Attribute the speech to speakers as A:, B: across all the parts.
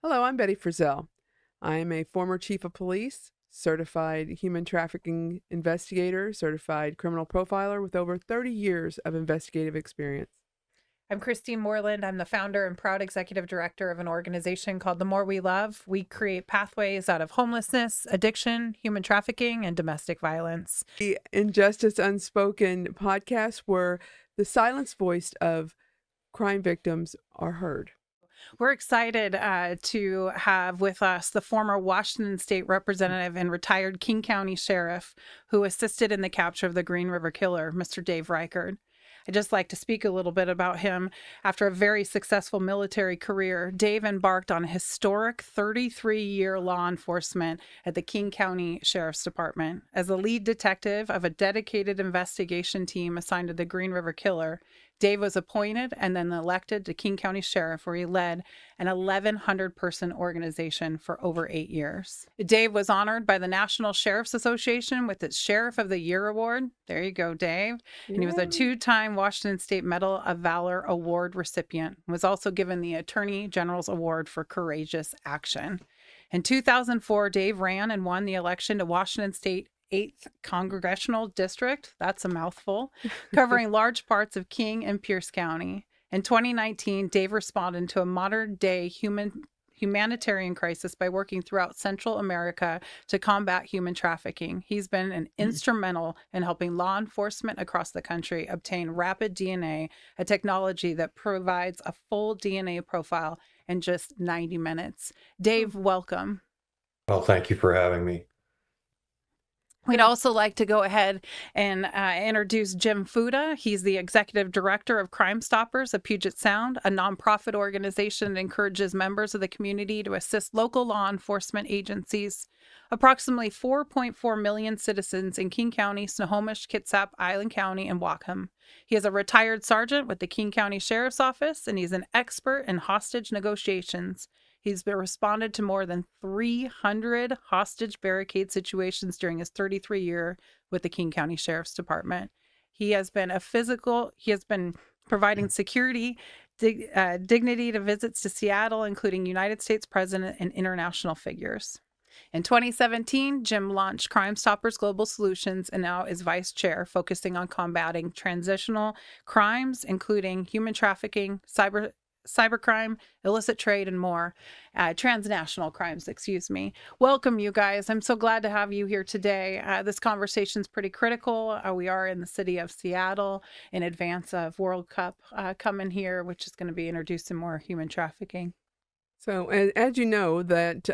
A: Hello, I'm Betty Frizzell. I am a former chief of police, certified human trafficking investigator, certified criminal profiler with over 30 years of investigative experience.
B: I'm Kristine Moreland. I'm the founder and proud executive director of an organization called The More We Love. We create pathways out of homelessness, addiction, human trafficking, and domestic violence.
A: The Injustice Unspoken podcast, where the silenced voice of crime victims are heard.
B: We're excited to have with us the former Washington State representative and retired King County sheriff who assisted in the capture of the Green River Killer, Mr. Dave Reichard. I'd just like to speak a little bit about him. After a very successful military career, Dave embarked on a historic 33-year law enforcement at the King County Sheriff's Department. As the lead detective of a dedicated investigation team assigned to the Green River Killer, Dave was appointed and then elected to King County Sheriff, where he led an 1,100-person organization for over 8 years. Dave was honored by the National Sheriff's Association with its Sheriff of the Year Award. There you go, Dave. And he was a 2-time Washington State Medal of Valor Award recipient. Was also given the Attorney General's Award for Courageous Action. In 2004, Dave ran and won the election to Washington State 8th Congressional District, that's a mouthful, covering large parts of King and Pierce County. In 2019, Dave responded to a modern-day humanitarian crisis by working throughout Central America to combat human trafficking. He's been instrumental in helping law enforcement across the country obtain rapid DNA, a technology that provides a full DNA profile in just 90 minutes. Dave, welcome.
C: Well, thank you for having me.
B: We'd also like to go ahead and introduce Jim Fuda. He's the executive director of Crime Stoppers of Puget Sound, a nonprofit organization that encourages members of the community to assist local law enforcement agencies. Approximately 4.4 million citizens in King County, Snohomish, Kitsap, Island County, and Whatcom. He is a retired sergeant with the King County Sheriff's Office, and he's an expert in hostage negotiations. He's been responded to more than 300 hostage barricade situations during his 33-year with the King County Sheriff's Department. He has been providing security, dignity to visits to Seattle, including United States President and international figures. In 2017, Jim launched Crime Stoppers Global Solutions and now is vice chair, focusing on combating transitional crimes, including human trafficking, cybercrime, illicit trade, and more. Transnational crimes, excuse me. Welcome, you guys. I'm so glad to have you here today. This conversation is pretty critical. We are in the city of Seattle in advance of World Cup coming here, which is going to be introducing more human trafficking.
A: So, as you know, that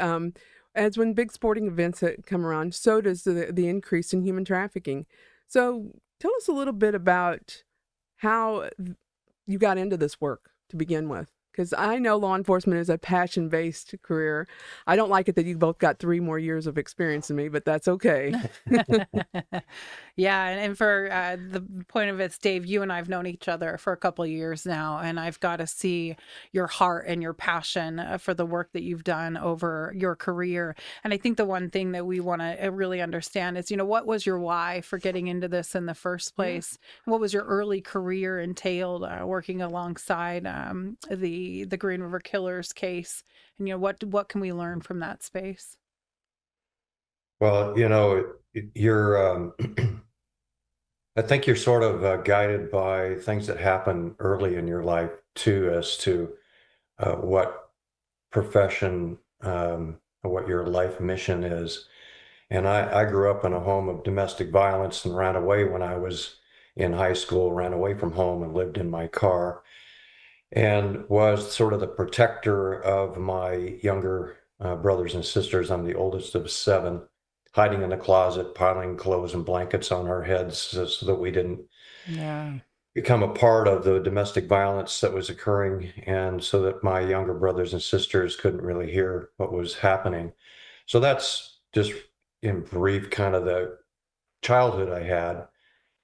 A: as when big sporting events come around, so does the increase in human trafficking. So, tell us a little bit about how you got into this work to begin with, because I know law enforcement is a passion-based career. I don't like it that you both got 3 more years of experience than me, but that's okay.
B: Yeah, and for the point of it, Dave, you and I have known each other for a couple of years now, and I've got to see your heart and your passion for the work that you've done over your career. And I think the one thing that we want to really understand is, what was your why for getting into this in the first place? Yeah. What was your early career entailed working alongside the Green River Killers case? And what can we learn from that space?
C: Well, you're, I think you're sort of guided by things that happen early in your life too, as to what profession, what your life mission is. And I grew up in a home of domestic violence and ran away when I was in high school, ran away from home and lived in my car, and was sort of the protector of my younger brothers and sisters. I'm the oldest of 7, hiding in the closet, piling clothes and blankets on our heads so that we didn't become a part of the domestic violence that was occurring, and so that my younger brothers and sisters couldn't really hear what was happening. So that's just in brief kind of the childhood I had.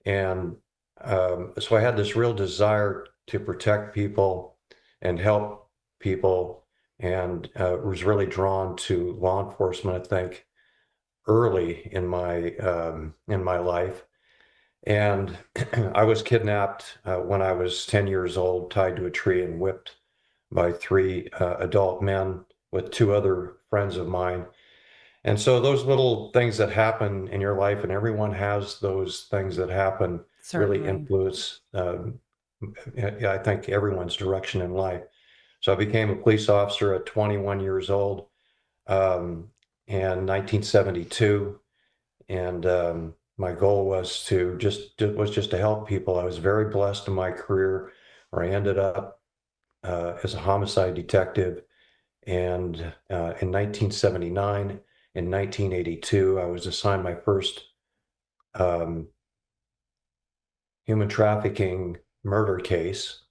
C: And so I had this real desire to protect people and help people, and was really drawn to law enforcement, I think, early in my life. And I was kidnapped when I was 10 years old, tied to a tree and whipped by 3 adult men with two other friends of mine. And so those little things that happen in your life, and everyone has those things that happen, really
B: Certainly.
C: influence, I think, everyone's direction in life. So I became a police officer at 21 years old um, in 1972, and my goal was just to help people. I was very blessed in my career, where I ended up as a homicide detective, and in 1979, in 1982, I was assigned my first um, human trafficking murder case.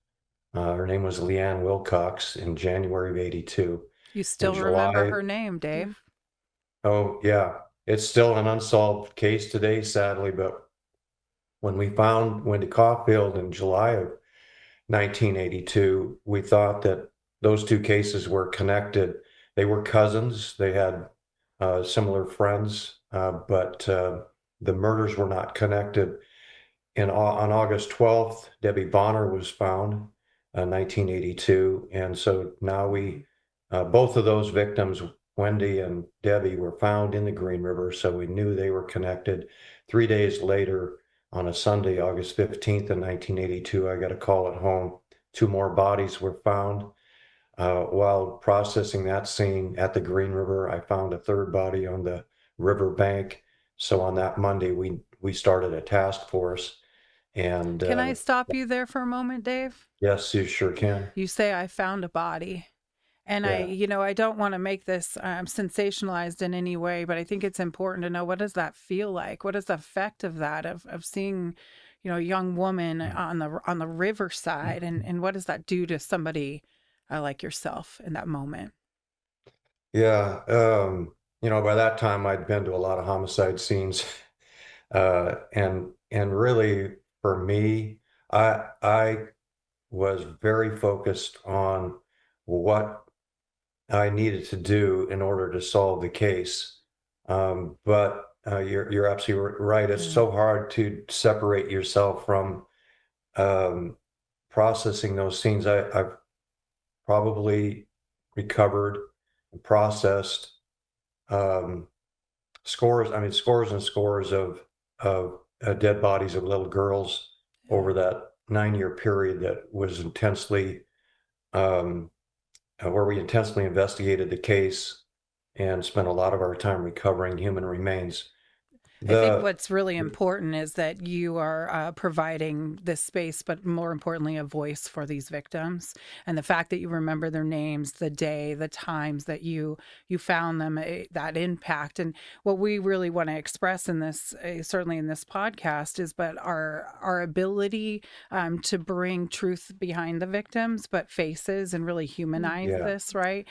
C: Her name was Leanne Wilcox in January of 82.
B: You
C: In
B: still remember
C: July,
B: her name,
A: Yeah.
B: Dave?
C: oh yeah, it's still an unsolved case today, sadly, but when we found Wendy Caulfield in July of 1982, we thought that those two cases were connected. They were cousins. They had similar friends, but the murders were not connected. On August 12th, Debbie Bonner was found, 1982, and so now both of those victims, Wendy and Debbie, were found in the Green River, so we knew they were connected. 3 days later, on a Sunday, August 15th in 1982, I got a call at home. Two more bodies were found. While processing that scene at the Green River, I found a third body on the river bank. So on that Monday, we started a task force, and
B: Can I stop you there for a moment, Dave?
C: yes, you sure can.
B: You say I found a body. And
C: Yeah.
B: I don't want to make this sensationalized in any way, but I think it's important to know, what does that feel like? What is the effect of that, of seeing, a young woman on the riverside, and what does that do to somebody like yourself in that moment?
C: Yeah. By that time I'd been to a lot of homicide scenes. And really for me, I was very focused on what I needed to do in order to solve the case. But you're absolutely right. It's
B: Yeah.
C: so hard to separate yourself from um, processing those scenes. I've probably recovered and processed um, scores and scores of dead bodies of little girls
B: Yeah.
C: over that 9-year period that was um, where we intensely investigated the case and spent a lot of our time recovering human remains.
B: I think
C: The
B: what's really important is that you are providing this space, but more importantly, a voice for these victims. And the fact that you remember their names, the day, the times that you found them, that impact. And what we really want to express in this, certainly in this podcast, is but our ability to bring truth behind the victims, but faces, and really humanize
C: yeah,
B: this. Right?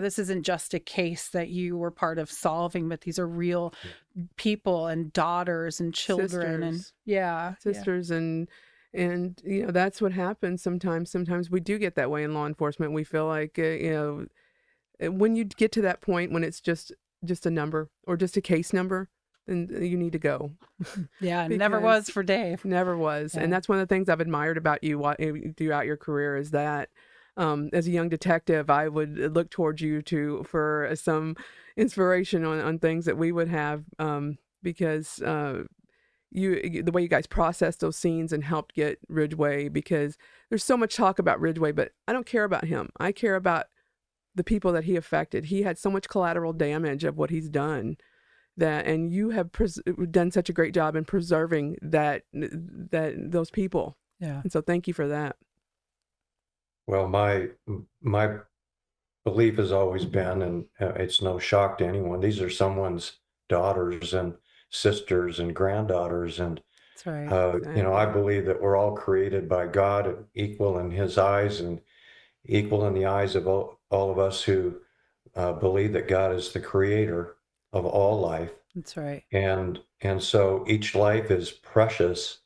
B: This isn't just a case that you were part of solving, but these are real people and daughters and children, and
A: Sisters.
B: yeah, yeah,
A: Sisters and that's what happens sometimes we do get that way in law enforcement. We feel like when you get to that point when it's just a number or just a case number, then you need to go.
B: yeah. Never was
A: Because
B: for Dave.
A: never was. And
B: Yeah,
A: that's one of the things I've admired about you throughout your career is that as a young detective, I would look towards you for some inspiration on things that we would have because the way you guys processed those scenes and helped get Ridgway, because there's so much talk about Ridgway, but I don't care about him. I care about the people that he affected. He had so much collateral damage of what he's done, and you have done such a great job in preserving those people.
B: yeah.
A: And so thank you for that.
C: well, my belief has always been, and it's no shock to anyone, these are someone's daughters and sisters and granddaughters, and
B: That's right.
C: I
A: Exactly.
C: believe that we're all created by God, equal in His eyes and equal in the eyes of all of us who believe that God is the creator of all life.
B: That's right.
C: And so each life is precious.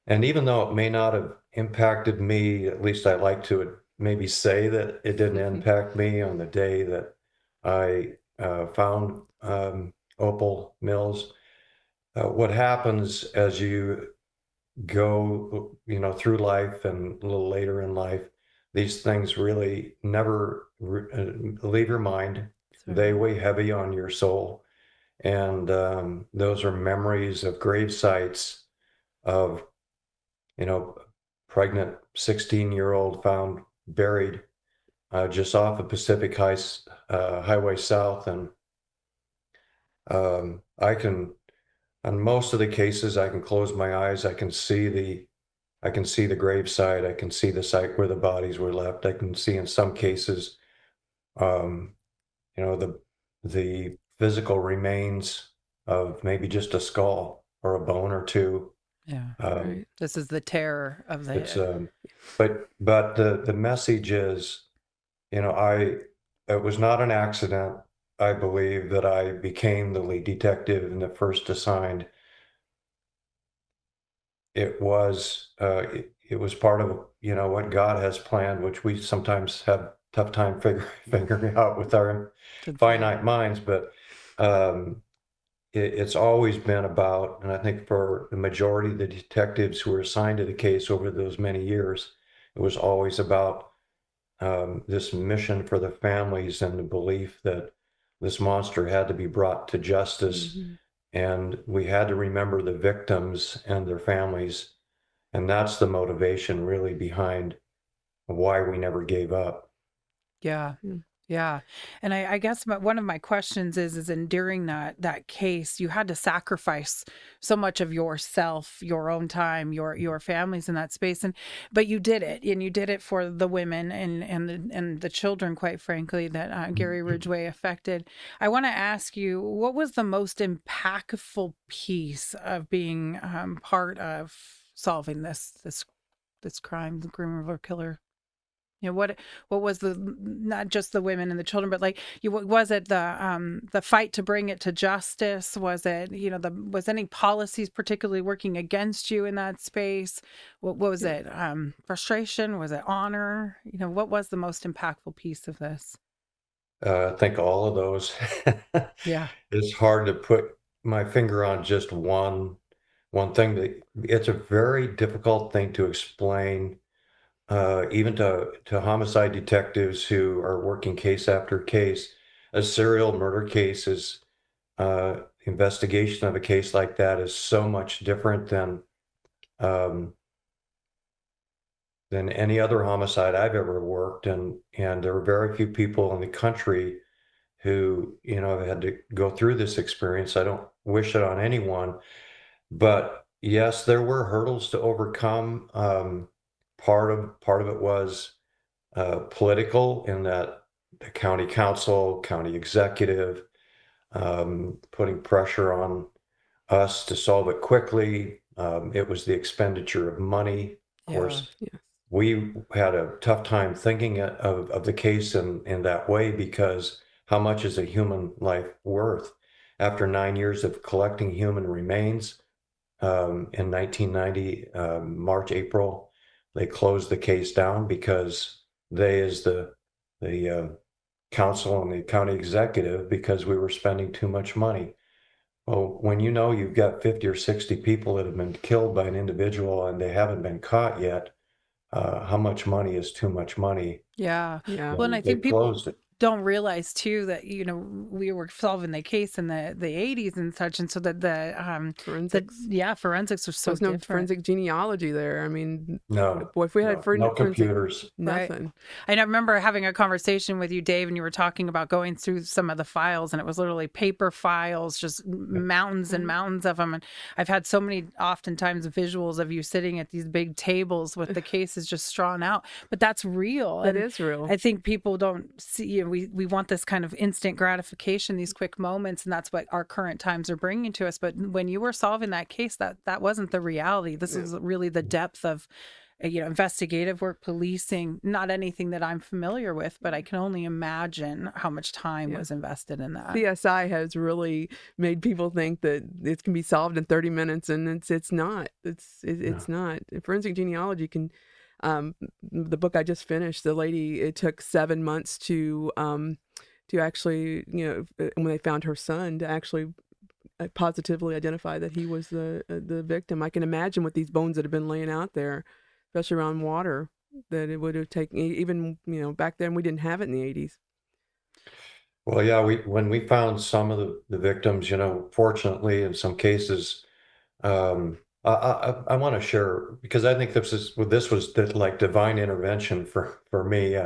C: And even though it may not have impacted me, at least I like to maybe say that it didn't impact me on the day that I found Opal Mills. What happens as you go, through life and a little later in life, these things really never leave your mind. They weigh heavy on your soul. And those are memories of grave sites of, you know, pregnant 16-year-old found buried just off of Highway South. And I can, on most of the cases, I can close my eyes. I can see the gravesite. I can see the site where the bodies were left. I can see in some cases, um, the physical remains of maybe just a skull or a bone or two.
B: Yeah.
C: Um,
B: This is the terror of
C: it's
B: the.
C: but the message is, it was not an accident. I believe that I became the lead detective and the first assigned. It was part of, what God has planned, which we sometimes have tough time figuring out with our finite minds. But it's always been about, and I think for the majority of the detectives who were assigned to the case over those many years, it was always about this mission for the families and the belief that this monster had to be brought to justice.
A: Mhm.
C: And we had to remember the victims and their families. And that's the motivation really behind why we never gave up.
B: Yeah.
A: Mm.
B: Yeah. And I guess one of my questions is during that case, you had to sacrifice so much of yourself, your own time, your families in that space. But you did it, and you did it for the women and the children, quite frankly, that Gary Ridgway affected. I want to ask you, what was the most impactful piece of being part of solving this crime, the Green River Killer? What was not just the women and the children, but was it the fight to bring it to justice? Was it, was any policies particularly working against you in that space? What was it? Frustration? Was it honor? What was the most impactful piece of this?
C: I think all of those.
B: Yeah.
C: It's hard to put my finger on just one thing. It's a very difficult thing to explain, even to homicide detectives who are working case after case. A serial murder case is investigation of a case like that is so much different um, than any other homicide I've ever worked. And there are very few people in the country who, have had to go through this experience. I don't wish it on anyone, but yes, there were hurdles to overcome. Part of it was political, in that the county council, county executive, putting pressure on us to solve it quickly. It was the expenditure of money. Of course,
A: Yeah.
C: we had a tough time thinking of the case in that way, because how much is a human life worth? After 9 years of collecting human remains, in 1990, March, April, they closed the case down because they, as the council and the county executive, because we were spending too much money. Well, when you've got 50 or 60 people that have been killed by an individual and they haven't been caught yet, how much money is too much money?
B: Yeah.
A: Yeah.
B: Well, and I
C: They
B: think people
C: closed it.
B: don't realize too that we were solving the case in the 80s and such, and so that
A: Forensics.
B: forensics was so
A: There's no
B: different.
A: forensic genealogy there. I mean,
C: No,
A: boy, if we had
C: no
A: forensic,
C: computers.
A: nothing.
B: And I remember having a conversation with you, Dave, and you were talking about going through some of the files, and it was literally paper files, just mountains and mountains of them. And I've had so many, oftentimes, visuals of you sitting at these big tables with the cases just drawn out. But that's real.
A: That
B: And
A: is real.
B: I think people don't see, we want this kind of instant gratification, these quick moments, and that's what our current times are bringing to us. But when you were solving that case, that wasn't the reality. This is really the depth of investigative work, policing, not anything that I'm familiar with, but I can only imagine how much time was invested in that.
A: CSI has really made people think that it can be solved in 30 minutes, and it's not. It's not. Forensic genealogy can. The book I just finished, the lady, it took 7 months to actually, when they found her son, to actually positively identify that he was the victim. I can imagine with these bones that have been laying out there, especially around water. that it would have taken, even, back then we didn't have it in the 80s.
C: Well, yeah, when we found some of the victims, fortunately, in some cases, I want to share because I think this was like divine intervention for me.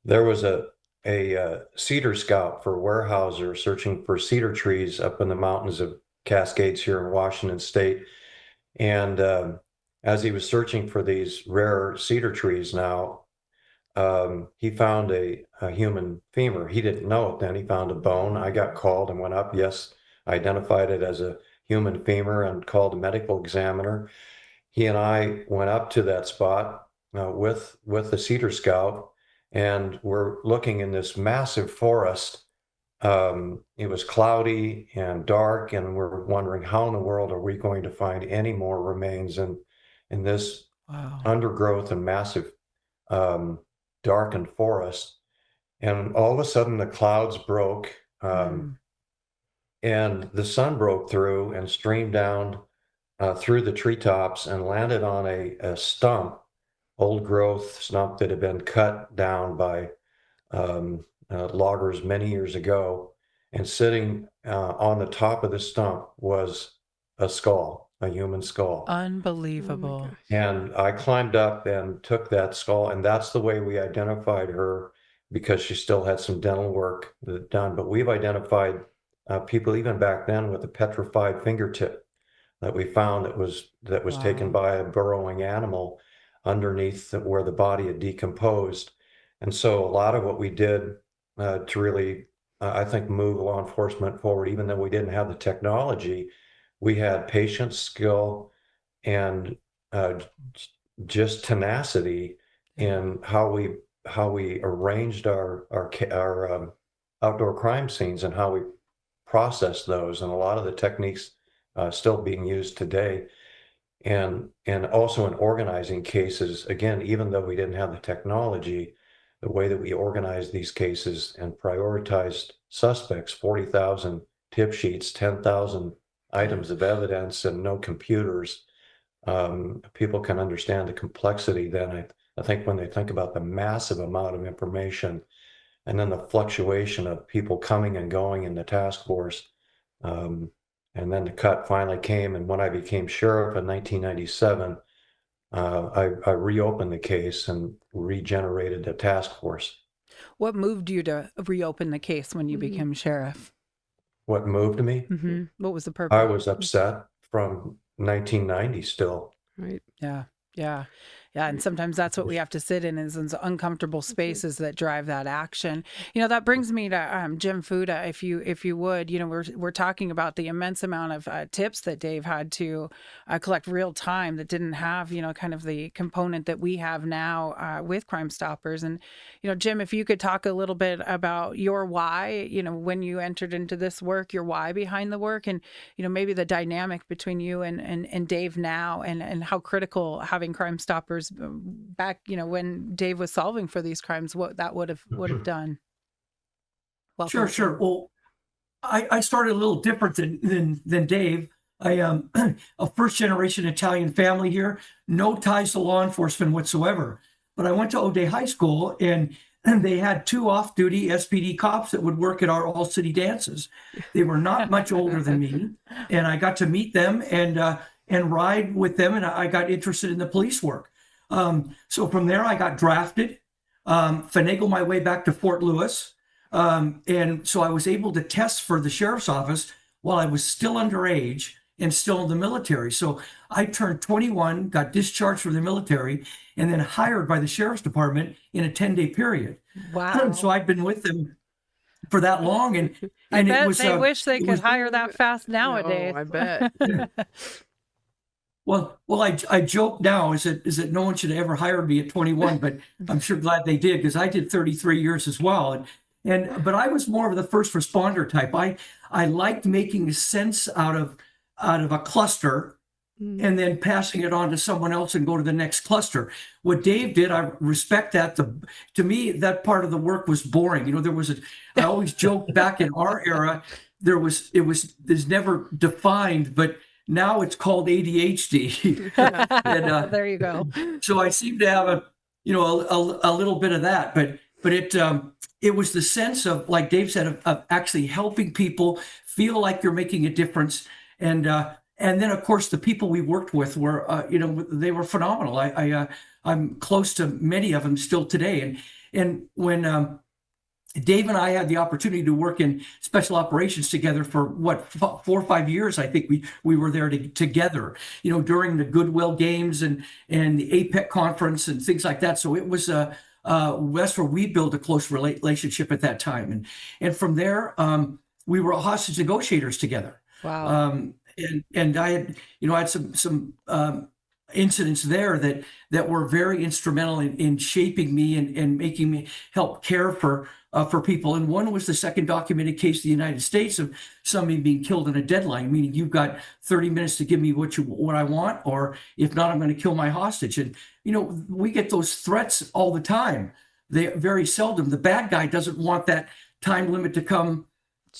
C: There was a cedar scout for Weyerhaeuser searching for cedar trees up in the mountains of Cascades here in Washington State, and as he was searching for these rare cedar trees now, he found a human femur. He didn't know it then. He found a bone. I got called and went up. Yes, identified it as a human femur and called a medical examiner. He and I went up to that spot with the Cedar Scout, and we're looking in this massive forest. It was cloudy and dark, and we're wondering how in the world are we going to find any more remains in this
B: Wow.
C: undergrowth and massive darkened forest. And all of a sudden the clouds broke, and the sun broke through and streamed down through the treetops and landed on a stump, old growth stump that had been cut down by loggers many years ago. And sitting on the top of the stump was a skull, a human skull.
B: Unbelievable.
C: And I climbed up and took that skull, and that's the way we identified her, because she still had some dental work done. But we've identified people even back then with a petrified fingertip that we found that was taken by a burrowing animal underneath where the body had decomposed. And so a lot of what we did to really, I think, move law enforcement forward, even though we didn't have the technology, we had patience, skill, and just tenacity in how we arranged our outdoor crime scenes and how we processed those, and a lot of the techniques still being used today, and also in organizing cases. Again, even though we didn't have the technology, the way that we organized these cases and prioritized suspects, 40,000 tip sheets, 10,000 items of evidence, and no computers. People can understand the complexity then. I think when they think about the massive amount of information and then the fluctuation of people coming and going in the task force, and then the cut finally came. And when I became sheriff in 1997, I reopened the case and regenerated the task force.
B: What moved you to reopen the case when you became sheriff?
C: What moved me?
B: What was the purpose?
C: I was upset from 1990 still.
A: Right.
B: Yeah. And sometimes that's what we have to sit in, is uncomfortable spaces that drive that action. That brings me to Jim Fuda, if you would. We're talking about the immense amount of tips that Dave had to collect real time that didn't have, kind of the component that we have now with Crime Stoppers. And, Jim, if you could talk a little bit about your why, when you entered into this work, your why behind the work, and, maybe the dynamic between you and Dave now, and how critical having Crime Stoppers back, when Dave was solving for these crimes, what that would have done. Welcome.
D: Sure. Well, I started a little different than Dave. I am a first generation Italian family here, no ties to law enforcement whatsoever. But I went to O'Day High School, and they had 2 off-duty SPD cops that would work at our all-city dances. They were not much older than me, and I got to meet them and ride with them, and I got interested in the police work. So from there, I got drafted, finagled my way back to Fort Lewis. And so I was able to test for the sheriff's office while I was still underage and still in the military. So I turned 21, got discharged from the military, and then hired by the sheriff's department in a 10-day period.
B: Wow.
D: So I've been with them for that long. And
B: I bet
D: it was,
B: they wish they could hire that fast nowadays.
A: Oh, I bet.
D: Well, I joke now is that no one should have ever hired me at 21, but I'm sure glad they did, because I did 33 years as well. But I was more of the first responder type. I liked making sense out of a cluster and then passing it on to someone else and go to the next cluster. What Dave did, I respect that. To me, that part of the work was boring. I always joke back in our era, there's never defined, but now it's called ADHD.
B: There you go.
D: So I seem to have a little bit of that, but it was the sense of, like Dave said, of actually helping people feel like you're making a difference. And then of course the people we worked with were, they were phenomenal. I'm close to many of them still today. And when Dave and I had the opportunity to work in special operations together for 4 or 5 years. I think we were there together, during the Goodwill Games and the APEC conference and things like that. So it was that's where we built a close relationship at that time. And from there, we were hostage negotiators together.
B: Wow.
D: And I had, I had some incidents there that were very instrumental in shaping me and making me help care for people. And one was the second documented case of the United States of somebody being killed in a deadline, meaning you've got 30 minutes to give me what I want, or if not, I'm going to kill my hostage. And, we get those threats all the time. They very seldom, the bad guy doesn't want that time limit to come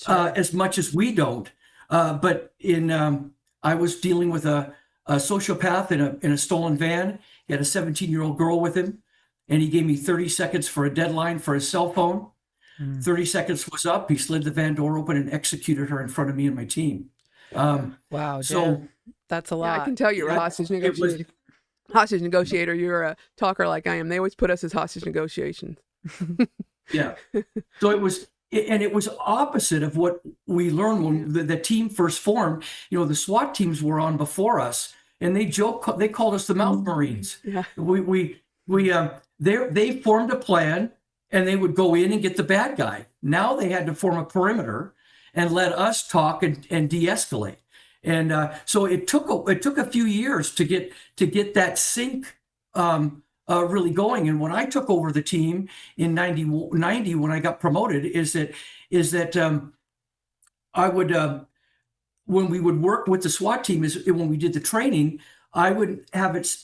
D: as much as we don't. But I was dealing with a sociopath in a stolen van. He had a 17-year-old girl with him, and he gave me 30 seconds for a deadline for his cell phone. 30 seconds was up. He slid the van door open and executed her in front of me and my team.
B: Wow. So
A: that's a lot. I can tell you're a hostage negotiator. You're a talker like I am. They always put us as hostage negotiations.
D: Yeah. So it was opposite of what we learned when the team first formed. The SWAT teams were on before us, and they called us the Mouth Marines. Yeah. They formed a plan, and they would go in and get the bad guy. Now they had to form a perimeter and let us talk and de-escalate. And so it took a few years to get that sync really going. And when I took over the team in 90 when I got promoted, is that I would when we would work with the SWAT team, is when we did the training, I would have the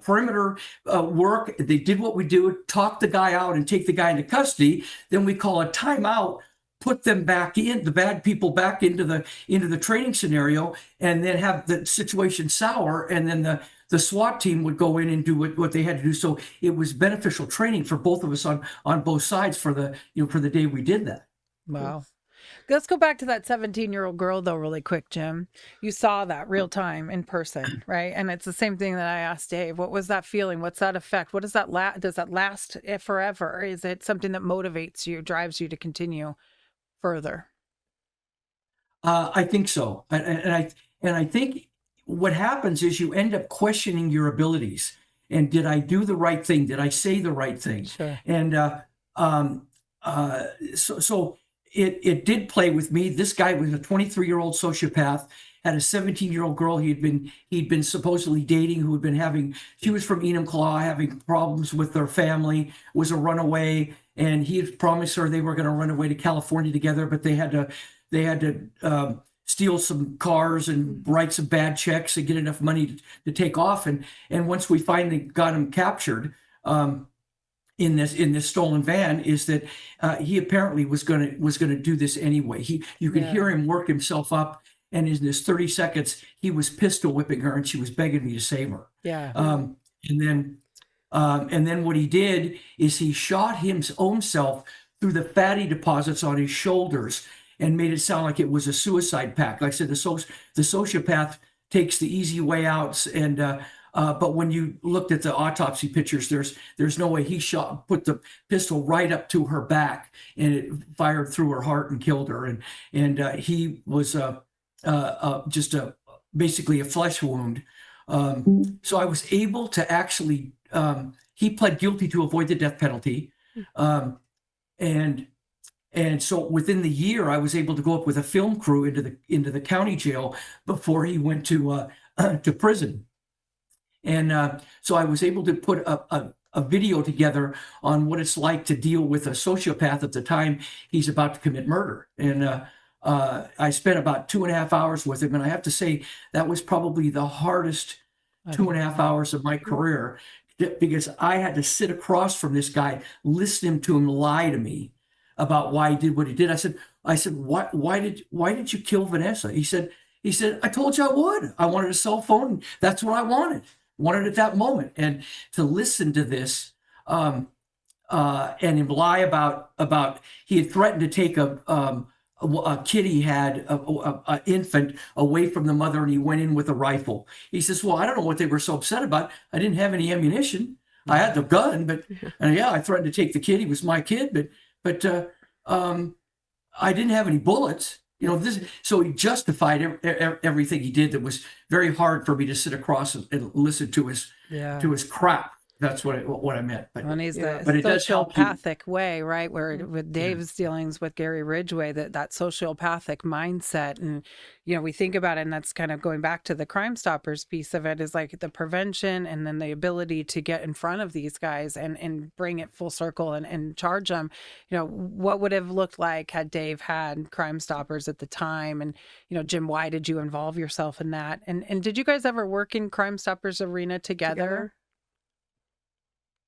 D: perimeter work. They did what we do, talk the guy out and take the guy into custody. Then we call a timeout, put them back in, the bad people back into the training scenario, and then have the situation sour, and then the SWAT team would go in and do what they had to do. So it was beneficial training for both of us on both sides for the day we did that.
B: Wow. Let's go back to that 17-year-old girl, though, really quick, Jim. You saw that real time in person, right? And it's the same thing that I asked Dave. What was that feeling? What's that effect? What does that does that last forever? Is it something that motivates you, drives you to continue further?
D: I think so. And I think what happens is you end up questioning your abilities. And did I do the right thing? Did I say the right thing?
B: Sure.
D: And so it did play with me. This guy was a 23-year-old sociopath, had a 17-year-old girl he'd been supposedly dating, who had been she was from Enumclaw, having problems with their family, was a runaway, and he had promised her they were going to run away to California together, but they had to steal some cars and write some bad checks and get enough money to take off. And once we finally got him captured, in this stolen van, is that he apparently was gonna do this anyway. You could hear him work himself up, and in this 30 seconds, he was pistol whipping her, and she was begging me to save her.
B: Yeah.
D: And then what he did is he shot his own self through the fatty deposits on his shoulders and made it sound like it was a suicide pact. Like I said, the sociopath takes the easy way out, and but when you looked at the autopsy pictures, there's no way he put the pistol right up to her back, and it fired through her heart and killed her. And he was just basically a flesh wound. So I was able to actually, he pled guilty to avoid the death penalty, and so within the year, I was able to go up with a film crew into the county jail before he went to prison. And so I was able to put a video together on what it's like to deal with a sociopath at the time he's about to commit murder. And I spent about 2.5 hours with him. And I have to say, that was probably the hardest 2.5 hours of my career, because I had to sit across from this guy, listening to him lie to me about why he did what he did. I said, why did you kill Vanessa? He said, I told you I would. I wanted a cell phone. That's what I wanted. wanted at that moment. And to listen to this, and him lie about he had threatened to take a kid he had, a infant, away from the mother, and he went in with a rifle. He says, "Well, I don't know what they were so upset about. I didn't have any ammunition. I had the gun, but and yeah, I threatened to take the kid. He was my kid, but I didn't have any bullets." You know, this, so he justified everything he did. That was very hard for me to sit across and listen to his crap. That's what I meant.
B: And he's
D: but
B: the
D: it does help you.
B: sociopathic way, right? Where with Dave's dealings with Gary Ridgway, that sociopathic mindset, and we think about it, and that's kind of going back to the Crime Stoppers piece of it, is like the prevention and then the ability to get in front of these guys and bring it full circle and charge them. What would have looked like had Dave had Crime Stoppers at the time? And Jim, why did you involve yourself in that? And did you guys ever work in Crime Stoppers arena together?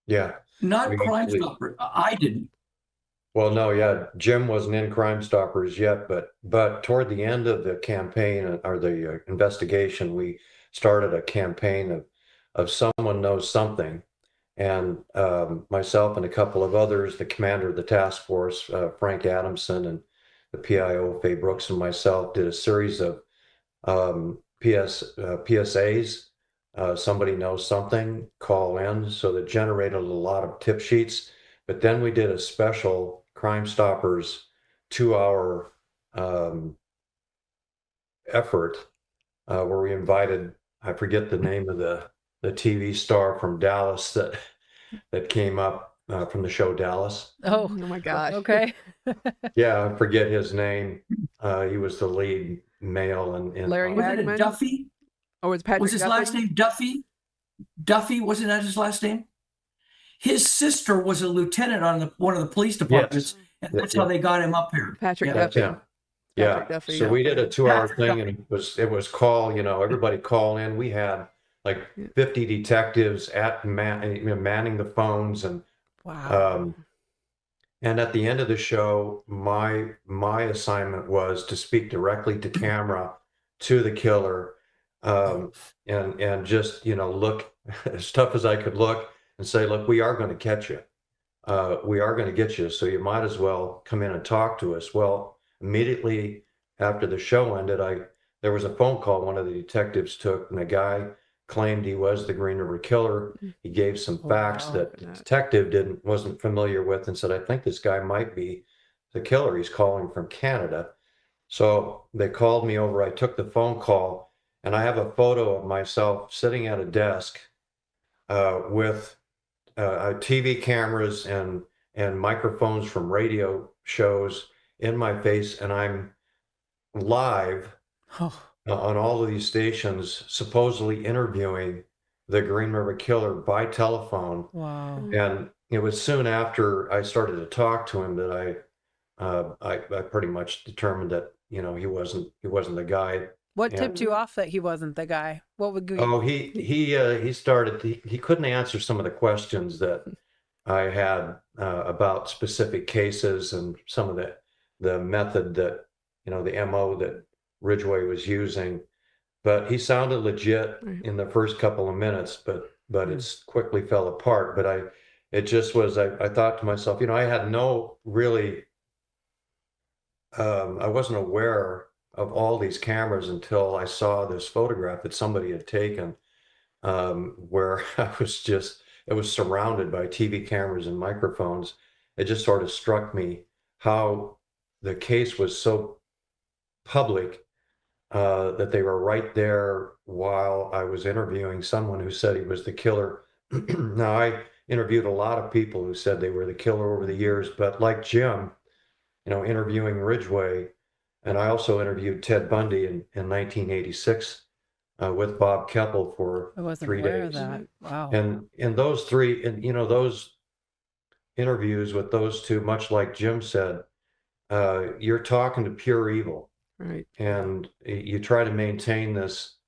C: Yeah.
D: Not Crime Stopper. I didn't.
C: Well, no, yeah, Jim wasn't in Crime Stoppers yet, but toward the end of the campaign or the investigation, we started a campaign of someone knows something, and myself and a couple of others, the commander of the task force, Frank Adamson, and the PIO, Faye Brooks, and myself, did a series of PSAs. Somebody knows something, call in. So that generated a lot of tip sheets. But then we did a special Crime Stoppers 2-hour effort where we invited, I forget the name of the TV star from Dallas that came up from the show Dallas.
B: Oh
A: my gosh.
B: Okay.
C: Yeah, I forget his name. He was the lead male in
B: Larry
D: Wasn't it Duffy?
A: Oh, it's Patrick.
D: Was his last name Duffy? Duffy, wasn't that his last name? His sister was a lieutenant on one of the police departments, and that's how they got him up here.
A: Patrick
C: That's
A: Duffy.
C: him. Yeah.
A: Patrick Duffy,
C: So we did a 2-hour
D: Patrick
C: thing, and it was call, everybody call in. We had like 50 detectives manning the phones, and
B: Wow.
C: and at the end of the show, my assignment was to speak directly to camera to the killer, and just look as tough as I could look and say, look, we are going to catch you. We are going to get you. So you might as well come in and talk to us. Well, immediately after the show ended, there was a phone call one of the detectives took, and the guy claimed he was the Green River Killer. He gave some facts that the detective wasn't familiar with, and said, I think this guy might be the killer. He's calling from Canada. So they called me over. I took the phone call, and I have a photo of myself sitting at a desk with TV cameras and microphones from radio shows in my face, and I'm live on all of these stations, supposedly interviewing the Green River Killer by telephone.
B: Wow.
C: And it was soon after I started to talk to him that I pretty much determined that he wasn't the guy.
B: What tipped you off that he wasn't the guy? What would
C: he started he couldn't answer some of the questions that I had about specific cases and some of the method that the MO that Ridgway was using, but he sounded legit in the first couple of minutes, but it quickly fell apart. But it just was, I thought to myself, I had no really, I wasn't aware of all these cameras until I saw this photograph that somebody had taken, where it was surrounded by TV cameras and microphones. It just sort of struck me how the case was so public, that they were right there while I was interviewing someone who said he was the killer. Now, I interviewed a lot of people who said they were the killer over the years, but like Jim, interviewing Ridgway, and I also interviewed Ted Bundy in 1986 with Bob Keppel for 3 days.
B: I wasn't aware of that. Wow.
C: And in those those interviews with those two, much like Jim said, you're talking to pure evil.
A: Right.
C: And you try to maintain this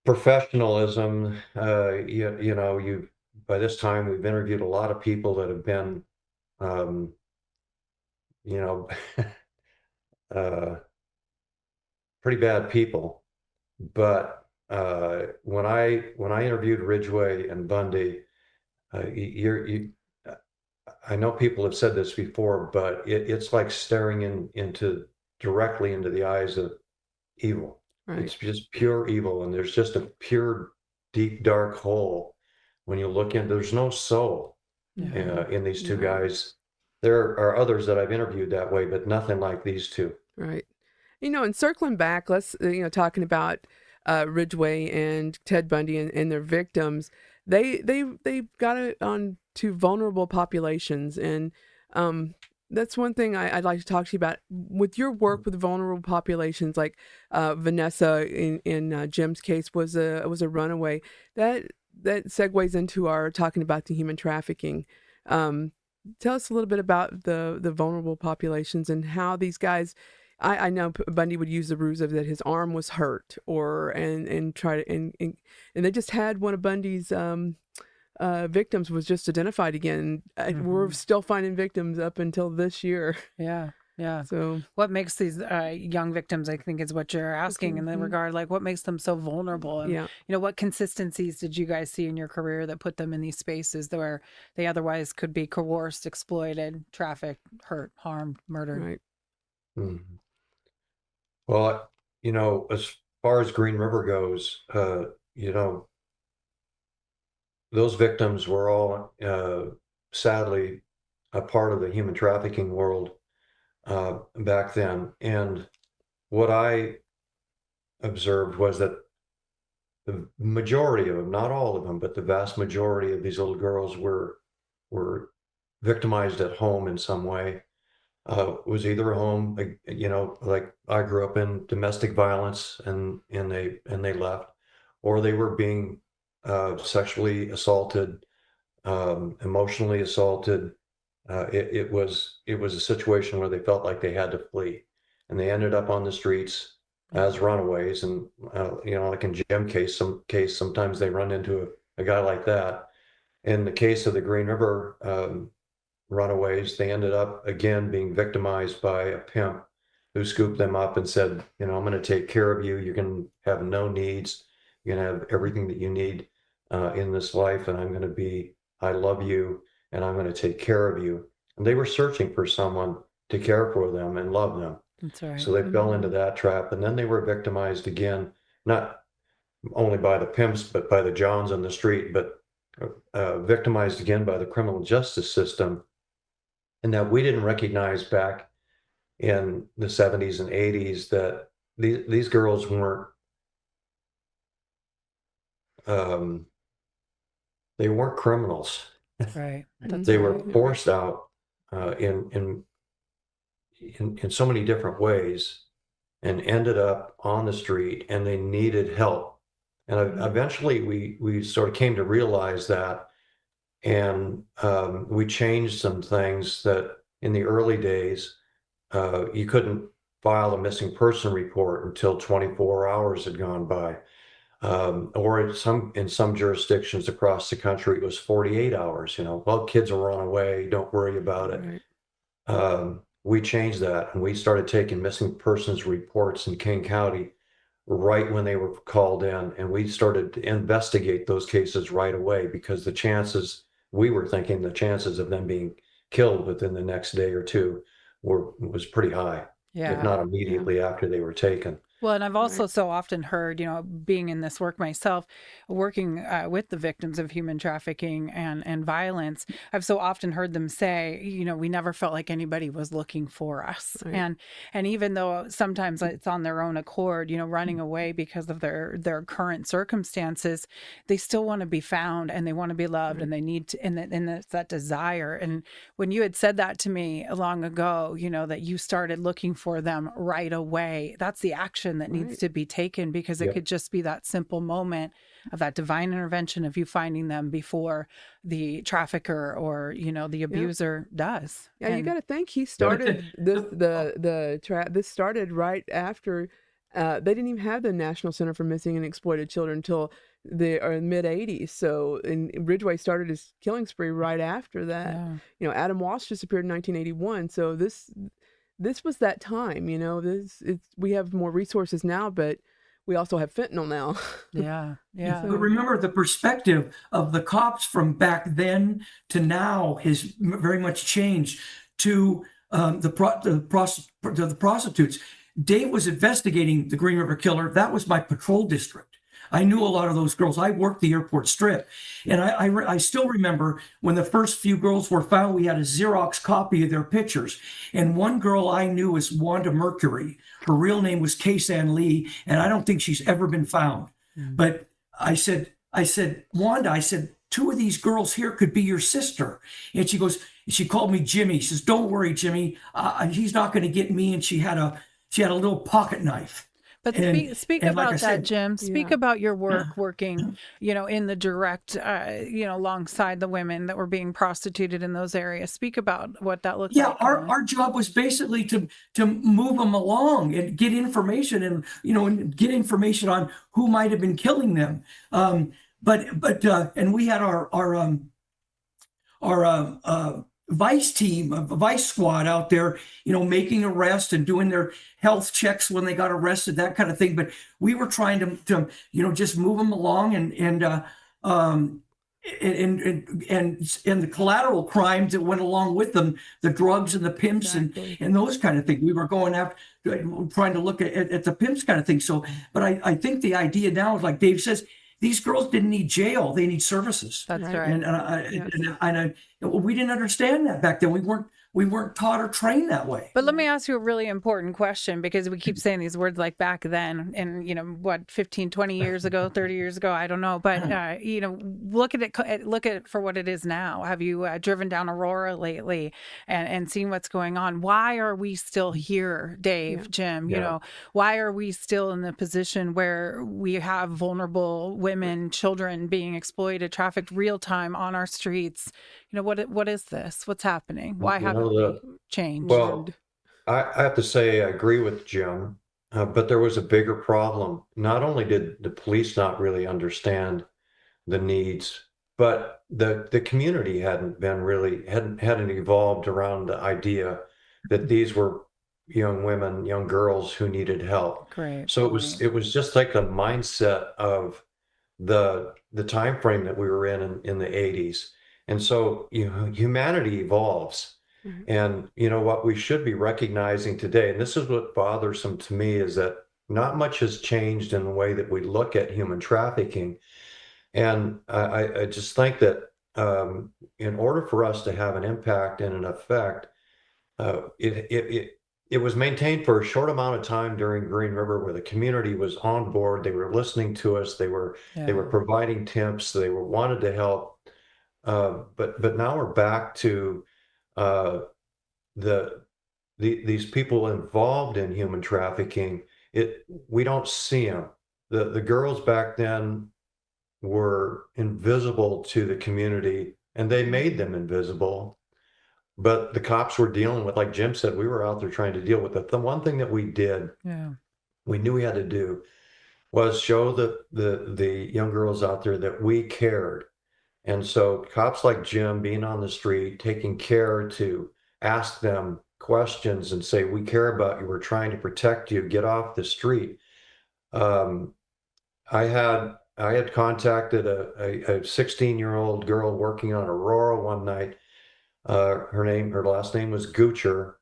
C: professionalism. By this time we've interviewed a lot of people that have been, pretty bad people, but when I interviewed Ridgway and Bundy, I know people have said this before, but it's like staring into directly into the eyes of evil.
A: Right.
C: It's just pure evil, and there's just a pure, deep, dark hole when you look in. There's no soul in these two
A: No.
C: guys. There are others that I've interviewed that way, but nothing like these two.
A: Right. And circling back, let's, talking about Ridgway and Ted Bundy and their victims, they got it on to vulnerable populations. And that's one thing I'd like to talk to you about. With your work with vulnerable populations, like Vanessa in Jim's case was a runaway. That segues into our talking about the human trafficking. Tell us a little bit about the vulnerable populations and how these guys. I know Bundy would use the ruse of that his arm was hurt, and try to and they just had one of Bundy's victims was just identified again. We're still finding victims up until this year.
B: Yeah. Yeah.
A: So
B: what makes these young victims, I think, is what you're asking in the regard, like what makes them so vulnerable? And, what consistencies did you guys see in your career that put them in these spaces where they otherwise could be coerced, exploited, trafficked, hurt, harmed, murdered?
A: Right.
C: Mm-hmm. Well, as far as Green River goes, those victims were all sadly a part of the human trafficking world back then. And what I observed was that the majority of them, not all of them, but the vast majority of these little girls were victimized at home in some way. Was either a home, like I grew up in domestic violence and they left, or they were being sexually assaulted, emotionally assaulted. It was a situation where they felt like they had to flee, and they ended up on the streets as runaways. And like in Jim's case, sometimes they run into a guy like that. In the case of the Green River runaways, they ended up again being victimized by a pimp who scooped them up and said, I'm going to take care of you. You can have no needs. You can have everything that you need in this life, and I love you, and I'm going to take care of you. And they were searching for someone to care for them and love them.
B: That's right.
C: So they fell into that trap, and then they were victimized again, not only by the pimps, but by the Johns on the street, but victimized again by the criminal justice system. And that we didn't recognize back in the 70s and 80s that these girls weren't they weren't criminals.
B: Right.
C: They were forced out in so many different ways and ended up on the street, and they needed help. And eventually we sort of came to realize that. And we changed some things that in the early days, you couldn't file a missing person report until 24 hours had gone by. Or in some jurisdictions across the country, it was 48 hours. Well, kids will run away, don't worry about it. Right. We changed that, and we started taking missing persons reports in King County right when they were called in, and we started to investigate those cases right away, because we were thinking the chances of them being killed within the next day or two was pretty high, if not immediately after they were taken.
B: Well, and I've also so often heard, being in this work myself, working with the victims of human trafficking and violence, I've so often heard them say, we never felt like anybody was looking for us. Right. And even though sometimes it's on their own accord, running away because of their current circumstances, they still want to be found, and they want to be loved, and they need to, and it's that desire. And when you had said that to me long ago, that you started looking for them right away, that's the action that needs to be taken, because it could just be that simple moment of that divine intervention of you finding them before the trafficker or the abuser does.
A: Yeah, you got to think he started this started right after they didn't even have the National Center for Missing and Exploited Children until the mid 80s. So Ridgway started his killing spree right after that. Yeah. Adam Walsh disappeared in 1981. So this was that time. We have more resources now, but we also have fentanyl now.
B: Yeah. Yeah.
D: But remember, the perspective of the cops from back then to now has very much changed to the prostitutes. Dave was investigating the Green River Killer. That was my patrol district. I knew a lot of those girls. I worked the airport strip. And I still remember when the first few girls were found, we had a Xerox copy of their pictures. And one girl I knew was Wanda Mercury. Her real name was Kaysan Lee, and I don't think she's ever been found. But I said, Wanda, I said, 2 of these girls here could be your sister. And she called me Jimmy. She says, don't worry, Jimmy. He's not going to get me. And she had a little pocket knife.
B: But speak
D: and like
B: about
D: I
B: that,
D: said,
B: Jim. Speak
A: Yeah.
B: about your work working, in the direct, alongside the women that were being prostituted in those areas. Speak about what that looked
D: Yeah,
B: like.
D: our job was basically to move them along and get information and get information on who might have been killing them. And we had our vice team, vice squad out there, making arrests and doing their health checks when they got arrested, that kind of thing. But we were trying to just move them along and the collateral crimes that went along with them, the drugs and the pimps
A: Exactly.
D: and those kind of things. We were going after trying to look at the pimps kind of thing. So, but I think the idea now is, like Dave says, these girls didn't need jail; they need services.
B: That's
A: Right.
B: right.
D: And we didn't understand that back then. We weren't taught or trained that way.
B: But let me ask you a really important question, because we keep saying these words like back then and, 15, 20 years ago, 30 years ago, I don't know. But, look at it for what it is now. Have you driven down Aurora lately and seen what's going on? Why are we still here, Dave,
A: Yeah.
B: Jim?
C: Yeah.
B: Why are we still in the position where we have vulnerable women, children being exploited, trafficked real time on our streets? What is this? What's happening? Why haven't we changed?
C: Well, I have to say I agree with Jim, but there was a bigger problem. Not only did the police not really understand the needs, but the community hadn't evolved around the idea that these were young women, young girls who needed help.
B: Great.
C: So it was just like the mindset of the time frame that we were in the 80s. And so humanity evolves.
A: Mhm.
C: And what we should be recognizing today, and this is what bothersome to me, is that not much has changed in the way that we look at human trafficking. And I just think that in order for us to have an impact and an effect, it was maintained for a short amount of time during Green River, where the community was on board. They were listening to us. They were providing tips. They wanted to help. But now we're back to these people involved in human trafficking. We don't see them. The girls back then were invisible to the community, and they made them invisible. But the cops were dealing with, like Jim said, we were out there trying to deal with it. The one thing that we did, we knew we had to do, was show the young girls out there that we cared. And so cops like Jim being on the street, taking care to ask them questions and say, we care about you. We're trying to protect you. Get off the street. I had contacted a 16-year-old girl working on Aurora one night. Her last name was Goocher.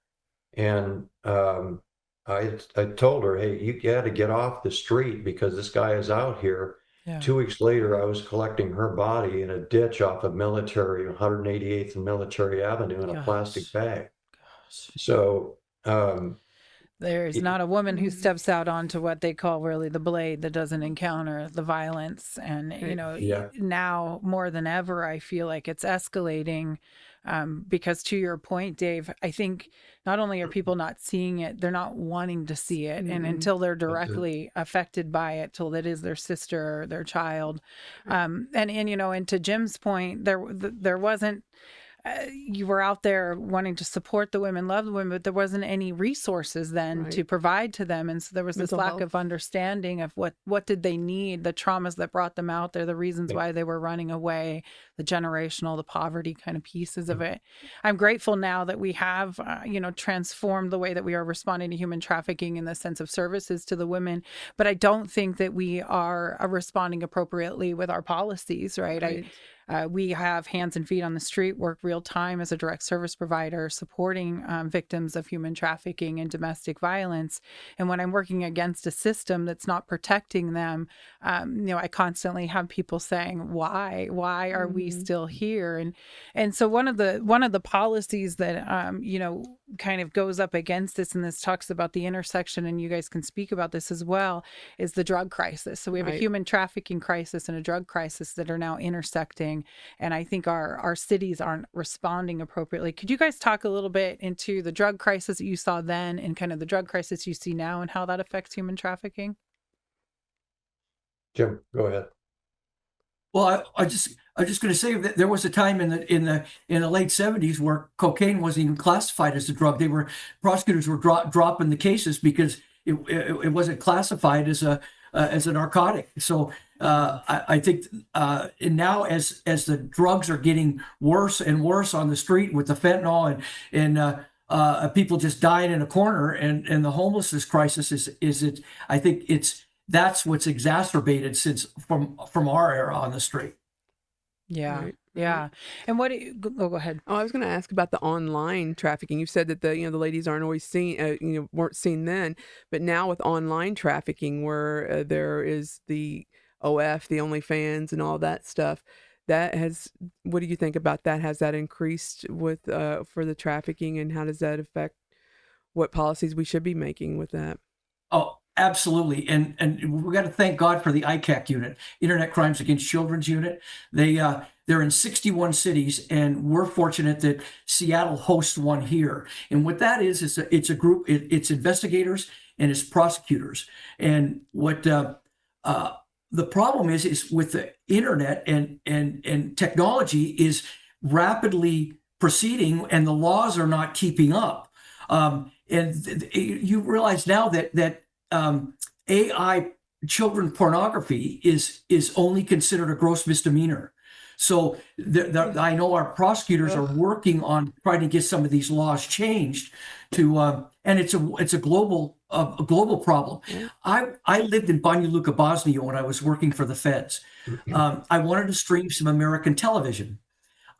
C: And I told her, hey, you got to get off the street because this guy is out here.
B: Yeah.
C: 2 weeks later, I was collecting her body in a ditch off of 188th and Military Avenue in a plastic bag. So
B: there's not a woman who steps out onto what they call really the blade that doesn't encounter the violence. And, now more than ever, I feel like it's escalating. Because to your point, Dave, I think not only are people not seeing it, they're not wanting to see it. And until they're directly affected by it, till it is their sister or their child. And to Jim's point, there wasn't you were out there wanting to support the women, love the women, but there wasn't any resources then
A: Right.
B: to provide to them. And so there was this
A: Mental
B: lack
A: health.
B: of understanding of what did they need, the traumas that brought them out there, the reasons
C: Yeah.
B: why they were running away, the generational, the poverty kind of pieces of it. I'm grateful now that we have, transformed the way that we are responding to human trafficking in the sense of services to the women. But I don't think that we are responding appropriately with our policies, right?
A: Right.
B: We have hands and feet on the street, work real time as a direct service provider, supporting victims of human trafficking and domestic violence. And when I'm working against a system that's not protecting them, I constantly have people saying, "Why? Why are we still here?" And so one of the policies that kind of goes up against this, and this talks about the intersection, and you guys can speak about this as well, is the drug crisis. So we have a
A: Right.
B: human trafficking crisis and a drug crisis that are now intersecting. And I think our cities aren't responding appropriately. Could you guys talk a little bit into the drug crisis that you saw then and kind of the drug crisis you see now and how that affects human trafficking?
C: Jim, go ahead.
D: Well, I'm just going to say that there was a time in the late 70s where cocaine wasn't even classified as a drug. Prosecutors were dropping the cases because it wasn't classified as a narcotic. So I think and now as the drugs are getting worse and worse on the street with the fentanyl and people just dying in a corner and the homelessness crisis I think that's what's exacerbated since from our era on the street.
B: Yeah.
A: Right.
B: Yeah. And go ahead.
A: Oh, I was going to ask about the online trafficking. You said that the ladies aren't always seen, weren't seen then, but now with online trafficking, where there is the OF, the OnlyFans, and all that stuff, what do you think about that? Has that increased with for the trafficking, and how does that affect what policies we should be making with that?
D: Oh, absolutely. And we got to thank God for the ICAC unit, Internet Crimes Against Children's unit. They're in 61 cities, and we're fortunate that Seattle hosts one here. And what that is it's a group. It's investigators and it's prosecutors. And what the problem is with the internet and technology is rapidly proceeding, and the laws are not keeping up. You realize now that AI children pornography is only considered a gross misdemeanor. So I know our prosecutors are working on trying to get some of these laws changed and it's a global problem. I lived in Banja Luka, Bosnia when I was working for the feds. I wanted to stream some American television.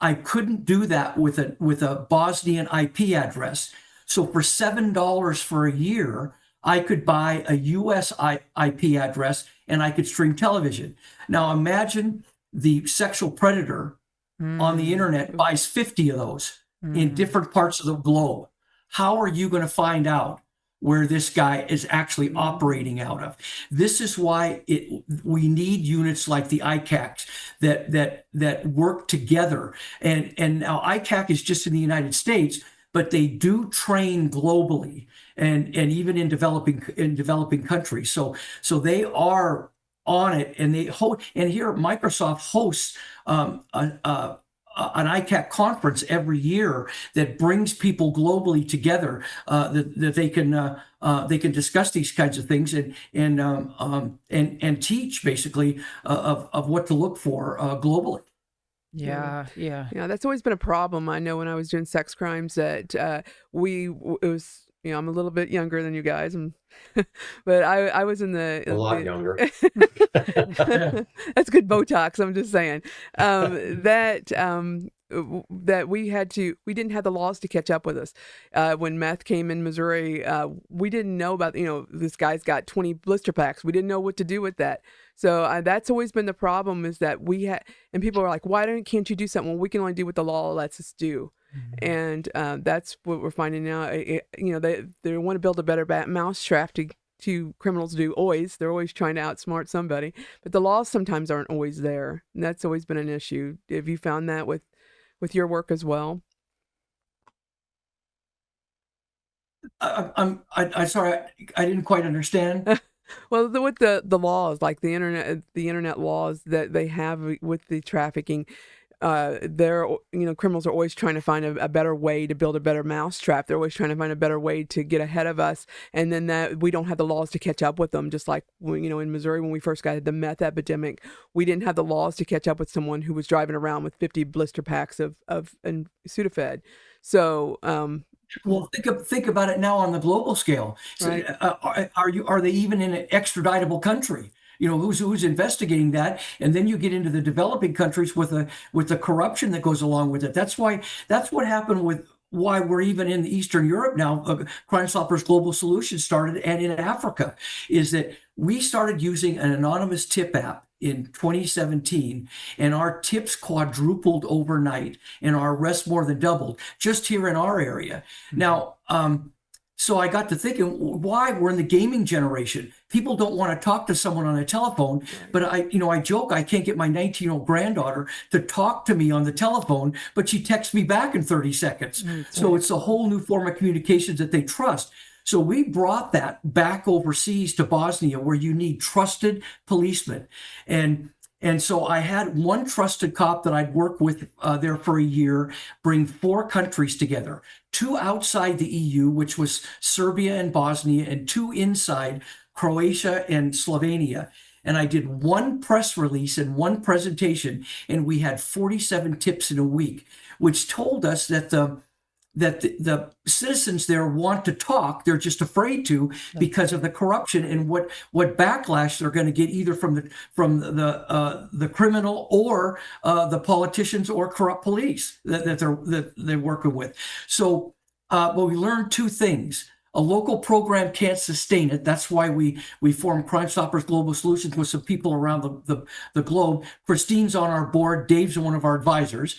D: I couldn't do that with a Bosnian IP address. So for $7 for a year, I could buy a US IP address and I could stream television. Now imagine the sexual predator on the internet buys 50 of those in different parts of the globe. How are you going to find out where this guy is actually operating out of? This is why we need units like the ICACs that work together. And now ICAC is just in the United States, but they do train globally and even in developing countries. So they are on it, and and here Microsoft hosts an ICAC conference every year that brings people globally together that they can discuss these kinds of things and teach basically of what to look for globally.
B: Yeah.
A: That's always been a problem. I know when I was doing sex crimes that it was, I'm a little bit younger than you guys, but I was in
C: A lot younger.
A: That's good Botox. I'm just saying that we didn't have the laws to catch up with us. When meth came in Missouri, we didn't know about, this guy's got 20 blister packs. We didn't know what to do with that. So that's always been the problem, is that and people are like, why can't you do something? Well, we can only do what the law lets us do. And that's what we're finding now. They want to build a better mousetrap to criminals do always. They're always trying to outsmart somebody, but the laws sometimes aren't always there. And that's always been an issue. Have you found that with your work as well?
D: I'm sorry, I didn't quite understand.
A: Well, with the laws, like the internet laws that they have with the trafficking, criminals are always trying to find a better way to build a better mousetrap. They're always trying to find a better way to get ahead of us, and then that we don't have the laws to catch up with them. Just like in Missouri when we first got the meth epidemic, we didn't have the laws to catch up with someone who was driving around with 50 blister packs of and Sudafed. So
D: well, think about it now on the global scale. So,
A: right.
D: are they even in an extraditable country? Who's investigating that? And then you get into the developing countries with the corruption that goes along with it. That's what happened with why we're even in Eastern Europe now. Crime Stoppers Global Solutions started, and in Africa, is that we started using an anonymous tip app in 2017, and our tips quadrupled overnight, and our arrests more than doubled just here in our area. Now, so I got to thinking, why? We're in the gaming generation. People don't want to talk to someone on a telephone, but I joke, I can't get my 19-year-old granddaughter to talk to me on the telephone, but she texts me back in 30 seconds. So it's a whole new form of communications that they trust. So we brought that back overseas to Bosnia, where you need trusted policemen. And so I had one trusted cop that I'd worked with there for a year, bring 4 countries together, 2 outside the EU, which was Serbia and Bosnia, and 2 inside, Croatia and Slovenia. And I did 1 press release and 1 presentation, and we had 47 tips in a week, which told us that the citizens there want to talk. They're just afraid to because of the corruption and what backlash they're going to get either from the criminal or the politicians or corrupt police that they're working with. So, well, we learned 2 things. A local program can't sustain it. That's why we formed Crime Stoppers Global Solutions with some people around the globe. Kristine's on our board. Dave's one of our advisors.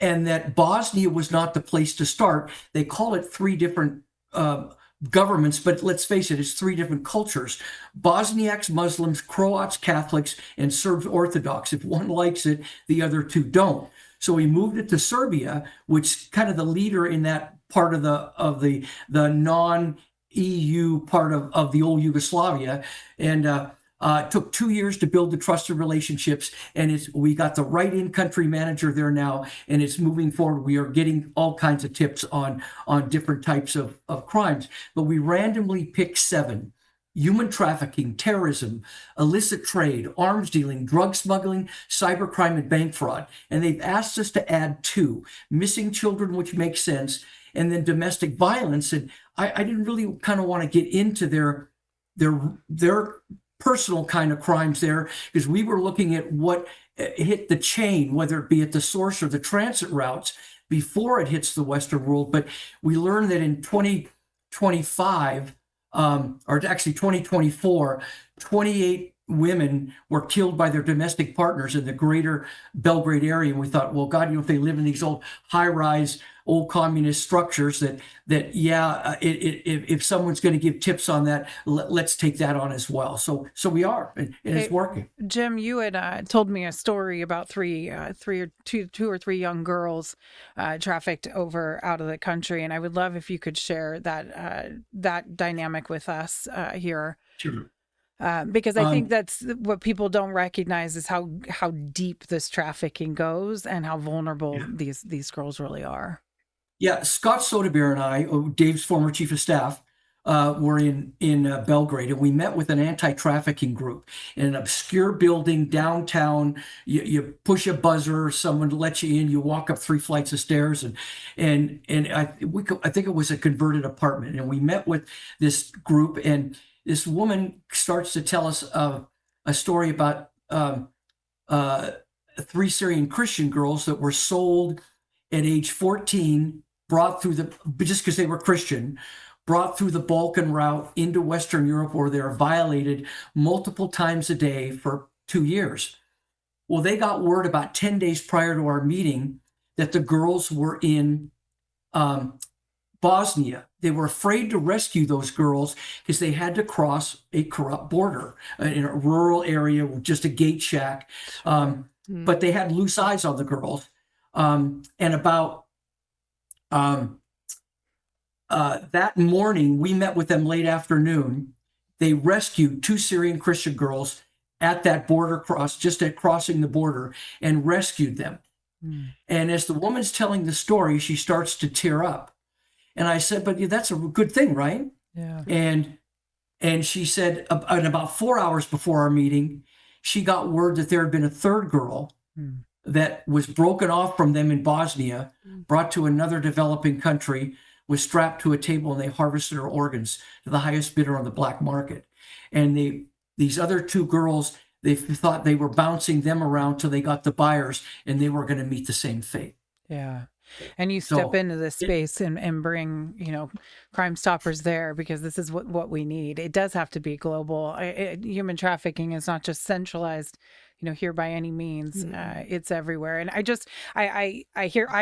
D: And that Bosnia was not the place to start. They call it 3 different governments, but let's face it, it's 3 different cultures. Bosniaks, Muslims, Croats, Catholics, and Serbs Orthodox. If one likes it, the other 2 don't. So we moved it to Serbia, which kind of the leader in that part of the non-EU part of the old Yugoslavia. And it took 2 years to build the trusted relationships, and we got the right in-country manager there now, and it's moving forward. We are getting all kinds of tips on different types of crimes, but we randomly picked 7: human trafficking, terrorism, illicit trade, arms dealing, drug smuggling, cybercrime, and bank fraud. And they've asked us to add 2: missing children, which makes sense, and then domestic violence. And I didn't really kind of want to get into their personal kind of crimes there, because we were looking at what hit the chain, whether it be at the source or the transit routes before it hits the Western world. But we learned that in 2025, or actually 2024, 28 women were killed by their domestic partners in the greater Belgrade area. And we thought, well, God, if they live in these old high-rise, old communist structures, if someone's going to give tips on that, let's take that on as well. So we are, and it's working.
B: Jim, you had told me a story about two or three young girls trafficked out of the country, and I would love if you could share that dynamic with us here.
D: Sure.
B: Because I think that's what people don't recognize is how deep this trafficking goes and how vulnerable these girls really are.
D: Yeah, Scott Soderbergh and I, Dave's former chief of staff, were in Belgrade, and we met with an anti-trafficking group in an obscure building downtown. You push a buzzer, someone lets you in. You walk up 3 flights of stairs, and I think it was a converted apartment. And we met with this group, and this woman starts to tell us a story about 3 Syrian Christian girls that were sold at age 14, brought through just because they were Christian, brought through the Balkan route into Western Europe, where they're violated multiple times a day for 2 years. Well, they got word about 10 days prior to our meeting that the girls were in Bosnia. They were afraid to rescue those girls because they had to cross a corrupt border in a rural area with just a gate shack. But they had loose eyes on the girls. And about that morning, we met with them late afternoon. They rescued 2 Syrian Christian girls at that border cross, just at crossing the border, and rescued them. And as the woman's telling the story, she starts to tear up. And I said, but that's a good thing, right?
B: Yeah.
D: And she said, and about 4 hours before our meeting, she got word that there had been a third girl that was broken off from them in Bosnia, brought to another developing country, was strapped to a table, and they harvested her organs to the highest bidder on the black market. And these other two girls, they thought they were bouncing them around till they got the buyers, and they were going to meet the same fate.
B: Yeah. And you step into this space and bring, Crime Stoppers there, because this is what we need. It does have to be global. Human trafficking is not just centralized, here by any means. It's everywhere. And I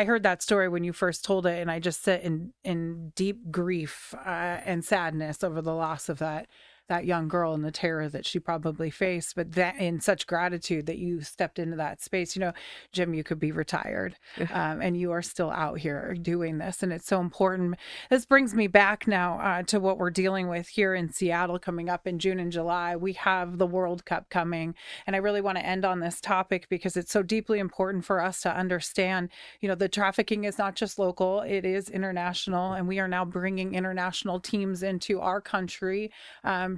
B: heard that story when you first told it, and I just sit in deep grief and sadness over the loss of that young girl and the terror that she probably faced, but that in such gratitude that you stepped into that space. Jim, you could be retired, and you are still out here doing this, and it's so important. This brings me back now to what we're dealing with here in Seattle coming up in June and July. We have the World Cup coming, and I really want to end on this topic because it's so deeply important for us to understand, the trafficking is not just local, it is international, and we are now bringing international teams into our country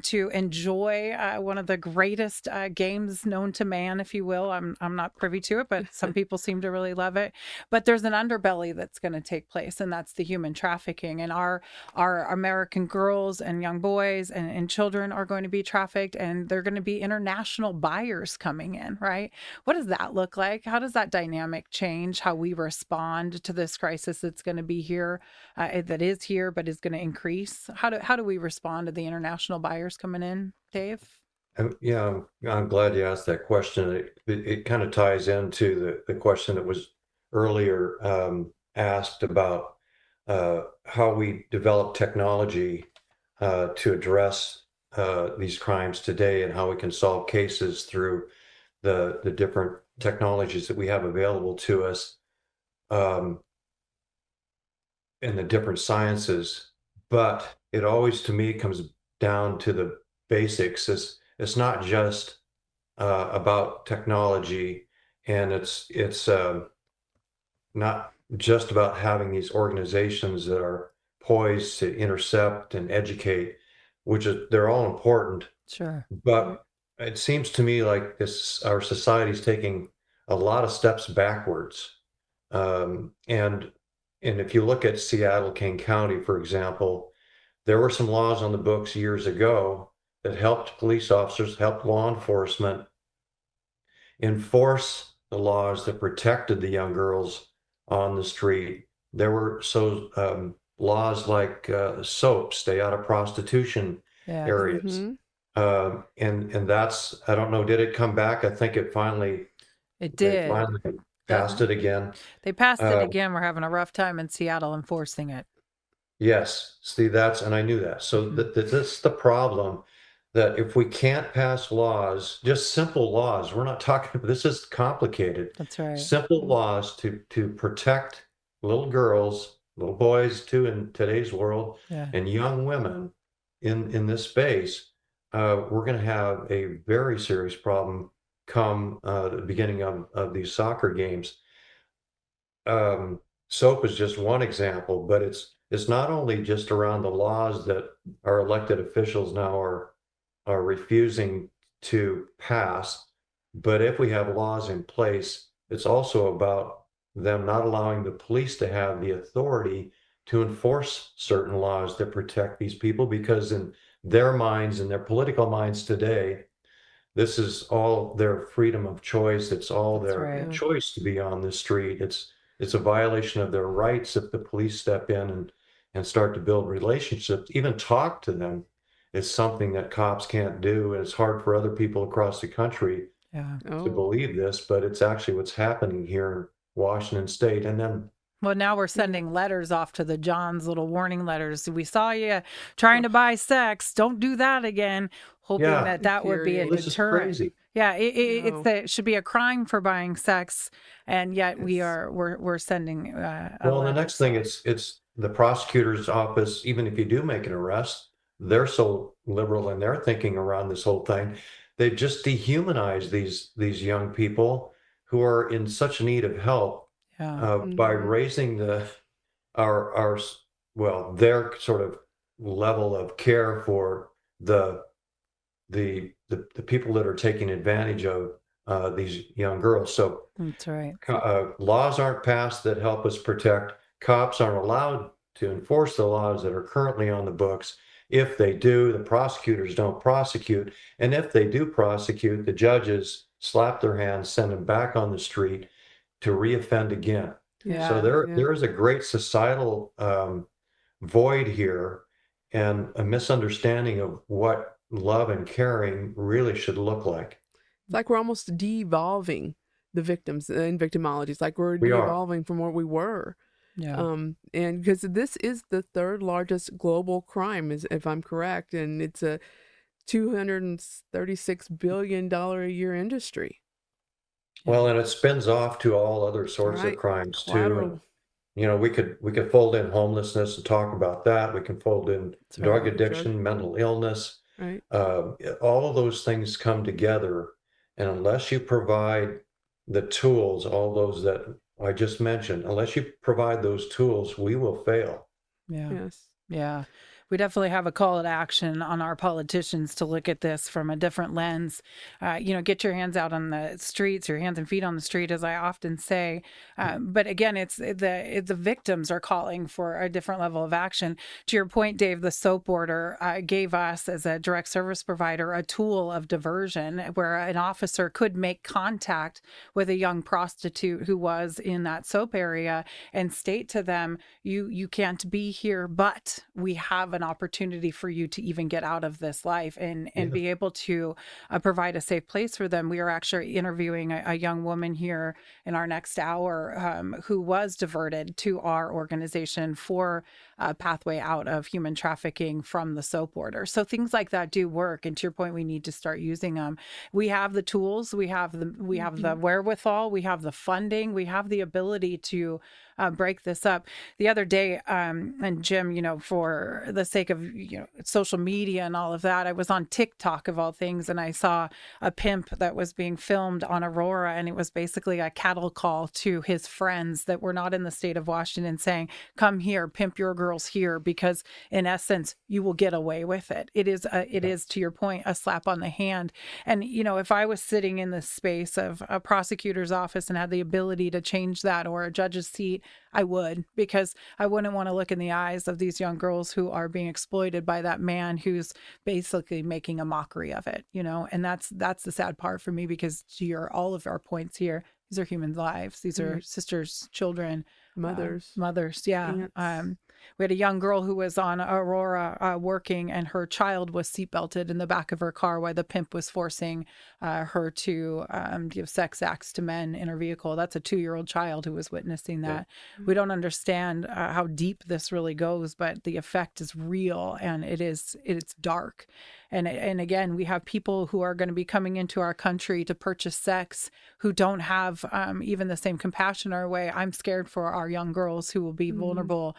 B: to enjoy one of the greatest games known to man, if you will. I'm not privy to it, but some people seem to really love it. But there's an underbelly that's going to take place, and that's the human trafficking. And our American girls and young boys and children are going to be trafficked, and they're going to be international buyers coming in, right? What does that look like? How does that dynamic change how we respond to this crisis that's going to be here, that is here, but is going to increase? How do we respond to the international buyers coming in, Dave?
C: Yeah, I'm glad you asked that question. It kind of ties into the question that was earlier asked about how we develop technology to address these crimes today, and how we can solve cases through the different technologies that we have available to us in the different sciences. But it always, to me, comes down to the basics. It's not just about technology, and it's not just about having these organizations that are poised to intercept and educate, they're all important.
B: Sure.
C: But it seems to me like our society is taking a lot of steps backwards. And if you look at Seattle, King County, for example, there were some laws on the books years ago that helped police officers, helped law enforcement enforce the laws that protected the young girls on the street. There were laws like SOAP, stay out of prostitution areas. And that's, I don't know, did it come back? I think it finally
B: did.
C: They finally passed it again.
B: They passed it again. We're having a rough time in Seattle enforcing it.
C: Yes, see, and I knew that. So that's the problem, that if we can't pass laws, just simple laws, we're not talking, this is complicated.
B: That's right.
C: Simple laws to protect little girls, little boys too in today's world, and young women in this space, we're going to have a very serious problem come the beginning of these soccer games. SOAP is just one example, but it's not only just around the laws that our elected officials now are refusing to pass, but if we have laws in place, it's also about them not allowing the police to have the authority to enforce certain laws that protect these people, because in their minds, in their political minds today, this is all their freedom of choice. It's all their choice to be on the street. It's a violation of their rights if the police step in and start to build relationships, even talk to them. It's something that cops can't do, and it's hard for other people across the country to believe this, but it's actually what's happening here in Washington State. And then,
B: well, now we're sending letters off to the Johns, little warning letters. We saw you trying to buy sex. Don't do that again. Hoping that would be a deterrent.
C: This is crazy.
B: Yeah, it should be a crime for buying sex, and yet we're sending.
C: Well, the next thing, it's the prosecutor's office. Even if you do make an arrest, they're so liberal in their thinking around this whole thing they've just dehumanized these young people who are in such need of help
B: Yeah.
C: by
A: Mhm.
C: raising our well, their sort of level of care for the the people that are taking advantage of these young girls. So
B: That's right.
C: laws aren't passed that help us protect. Cops aren't allowed to enforce the laws that are currently on the books. If they do, the prosecutors don't prosecute. And if they do prosecute, the judges slap their hands, send them back on the street to reoffend again. So
B: Yeah.
C: there is a great societal void here and a misunderstanding of what love and caring really should look like.
A: It's like we're almost de-evolving the victims in victimology. It's like we're
C: We are.
A: de-evolving from what we were.
B: Yeah.
A: And because this is the third largest global crime, is if I'm correct, and it's a $236 billion a year industry.
C: Well, and it spins off to all other
A: That's
C: sorts of
A: right.
C: crimes too. And
A: Collateral.
C: we could fold in homelessness and talk about that. We can fold in
B: That's
C: drug
B: right.
C: addiction, mental illness.
A: Right.
C: All of those things come together, and unless you provide the tools, all those that I just mentioned, unless you provide those tools, we will fail.
B: Yeah.
A: Yes.
B: Yeah. We definitely have a call to action on our politicians to look at this from a different lens. Get your hands out on the streets, your hands and feet on the street, as I often say. But again, it's the victims are calling for a different level of action. To your point, Dave, the soap order gave us, as a direct service provider, a tool of diversion where an officer could make contact with a young prostitute who was in that soap area and state to them, you can't be here, but we have an opportunity for you to even get out of this life and be able to provide a safe place for them. We are actually interviewing a young woman here in our next hour who was diverted to our organization for a pathway out of human trafficking from the soap order. So things like that do work. And to your point, we need to start using them. We have the tools, we have the wherewithal, we have the funding, we have the ability to break this up. The other day, and Jim, for the sake of social media and all of that, I was on TikTok of all things, and I saw a pimp that was being filmed on Aurora, and it was basically a cattle call to his friends that were not in the state of Washington, saying, "Come here, pimp your girls here," because in essence, you will get away with it. It is to your point, a slap on the hand. And if I was sitting in the space of a prosecutor's office and had the ability to change that, or a judge's seat, I would, because I wouldn't want to look in the eyes of these young girls who are being exploited by that man who's basically making a mockery of it, and that's the sad part for me, because to all of our points here, these are human lives. These are sisters, children, mothers. Yeah.
A: Aunts.
B: We had a young girl who was on Aurora working, and her child was seatbelted in the back of her car while the pimp was forcing her to give sex acts to men in her vehicle. That's a 2-year-old child who was witnessing that. Yeah. We don't understand how deep this really goes, but the effect is real, and it's dark. And again, we have people who are going to be coming into our country to purchase sex who don't have even the same compassion our way. I'm scared for our young girls who will be vulnerable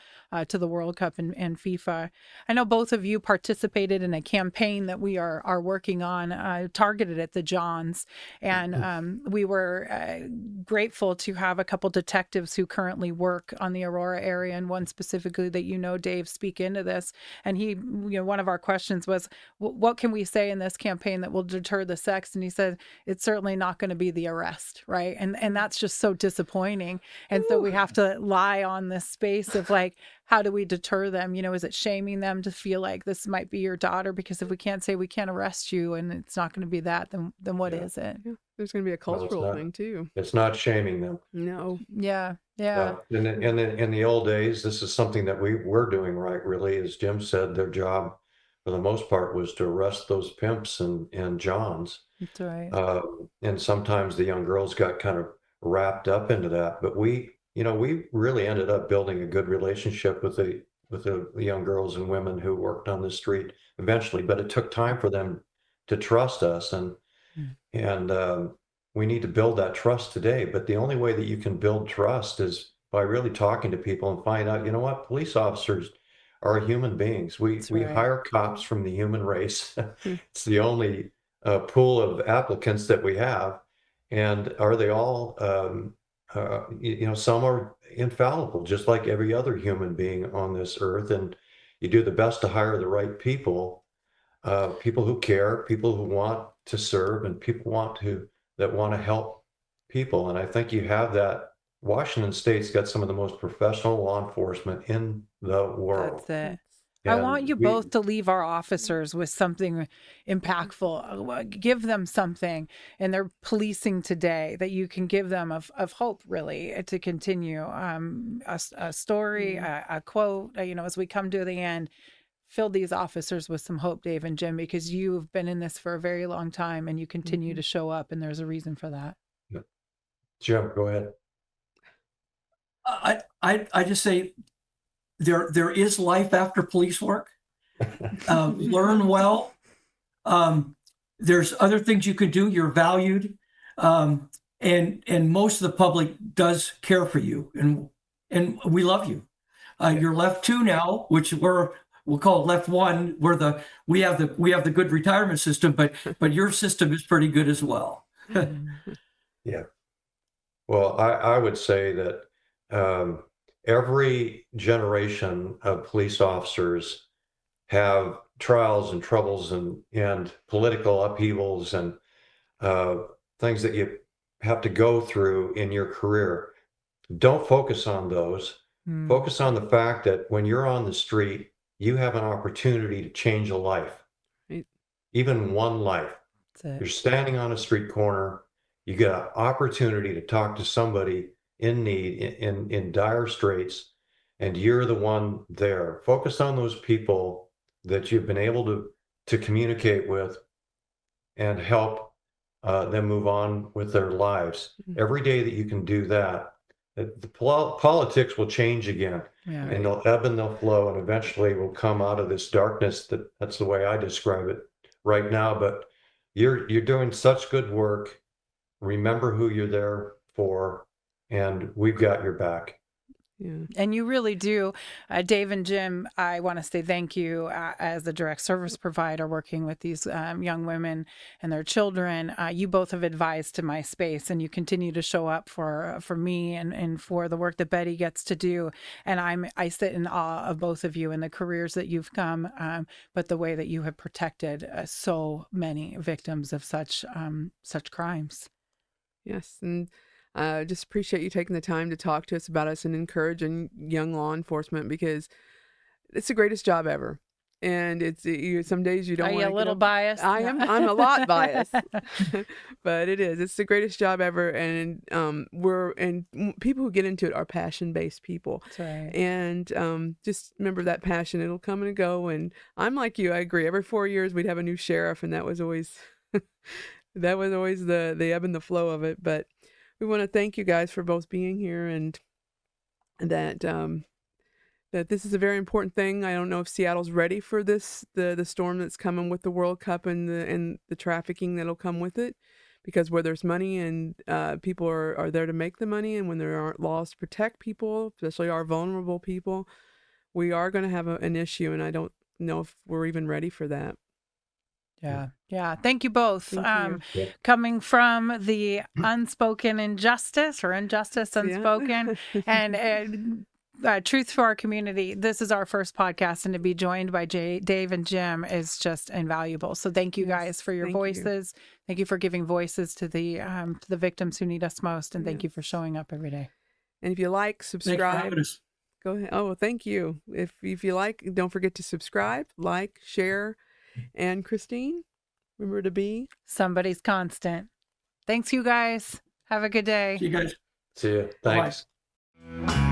B: to the World Cup and FIFA. I know both of you participated in a campaign that we are working on targeted at the Johns. And we were grateful to have a couple detectives who currently work on the Aurora area, and one specifically that Dave, speak into this. And he, one of our questions was, what can we say in this campaign that will deter the sex? And he said, it's certainly not going to be the arrest, right? And that's just so disappointing. And so we have to lie on this space of like, how do we deter them? Is it shaming them to feel like this might be your daughter? Because if we can't say we can't arrest you and it's not going to be that, then what is it?
A: Yeah. There's going to be a cultural thing too.
C: It's not shaming them.
A: No.
B: Yeah.
C: In the old days, this is something that we were doing right, really. As Jim said, their job for the most part was to arrest those pimps and Johns.
B: That's right.
C: And sometimes the young girls got kind of wrapped up into that. But we really ended up building a good relationship with the young girls and women who worked on the street eventually. But it took time for them to trust us, and we need to build that trust today. But the only way that you can build trust is by really talking to people and find out, what, police officers are human beings. We hire cops from the human race. It's the only pool of applicants that we have, and are they all, some are infallible, just like every other human being on this earth, and you do the best to hire the right people, people who care, people who want to serve, and people that want to help people. And I think you have that. Washington State's got some of the most professional law enforcement in the world.
B: That's it. I want
C: And
B: you both to leave our officers with something impactful. Give them something in their policing today that you can give them of hope, really, to continue. A story, a quote, as we come to the end, fill these officers with some hope, Dave and Jim, because you've been in this for a very long time and you continue to show up, and there's a reason for that.
C: Jim, go ahead.
D: I just say there is life after police work. Learn well. There's other things you can do. You're valued, and most of the public does care for you, and we love you. You're left 2 now, which we'll call it left 1. We have the good retirement system, but your system is pretty good as well.
C: Yeah. Well, I would say that every generation of police officers have trials and troubles and political upheavals and things that you have to go through in your career. Don't focus on those. Focus on the fact that when you're on the street, you have an opportunity to change a life,
A: Right.
C: even one life. You're standing on a street corner. You get an opportunity to talk to somebody in need, in dire straits, and you're the one there. Focus on those people that you've been able to communicate with and help them move on with their lives. Every day that you can do that, the politics will change again, and they'll ebb and they'll flow, and eventually we'll come out of this darkness. That's the way I describe it right now. But you're doing such good work. Remember who you're there for, and we've got your back.
A: Yeah.
B: And you really do. Dave and Jim, I want to say thank you as the direct service provider working with these young women and their children. You both have advised to my space, and you continue to show up for me and for the work that Betty gets to do. And I sit in awe of both of you and the careers that you've come, but the way that you have protected so many victims of such crimes.
A: Yes, and just appreciate you taking the time to talk to us about us and encouraging young law enforcement, because it's the greatest job ever. And some days you don't want to.
B: Are you a little biased?
A: I am. I'm a lot biased, but it is. It's the greatest job ever, and people who get into it are passion-based people.
B: That's right.
A: And just remember that passion. It'll come and go. And I'm like you. I agree. Every 4 years we'd have a new sheriff, and that was always the ebb and the flow of it. But we want to thank you guys for both being here, and that this is a very important thing. I don't know if Seattle's ready for this, the storm that's coming with the World Cup and the trafficking that'll come with it, because where there's money and people are there to make the money, and when there aren't laws to protect people, especially our vulnerable people, we are going to have an issue, and I don't know if we're even ready for that.
B: Yeah. Thank you both.
A: Thank you.
B: Coming from the Unspoken Injustice, or Injustice Unspoken, and Truth for Our Community. This is our first podcast, and to be joined by Dave and Jim is just invaluable. So thank you guys for your voices. Thank you for giving voices to the victims who need us most, and thank you for showing up every day.
A: And if you like, subscribe. Go ahead. Oh, thank you. If you like, don't forget to subscribe, like, share. And Kristine, remember to be
B: somebody's constant. Thanks, you guys. Have a good day.
D: See you guys.
C: See you. Thanks.
D: Bye.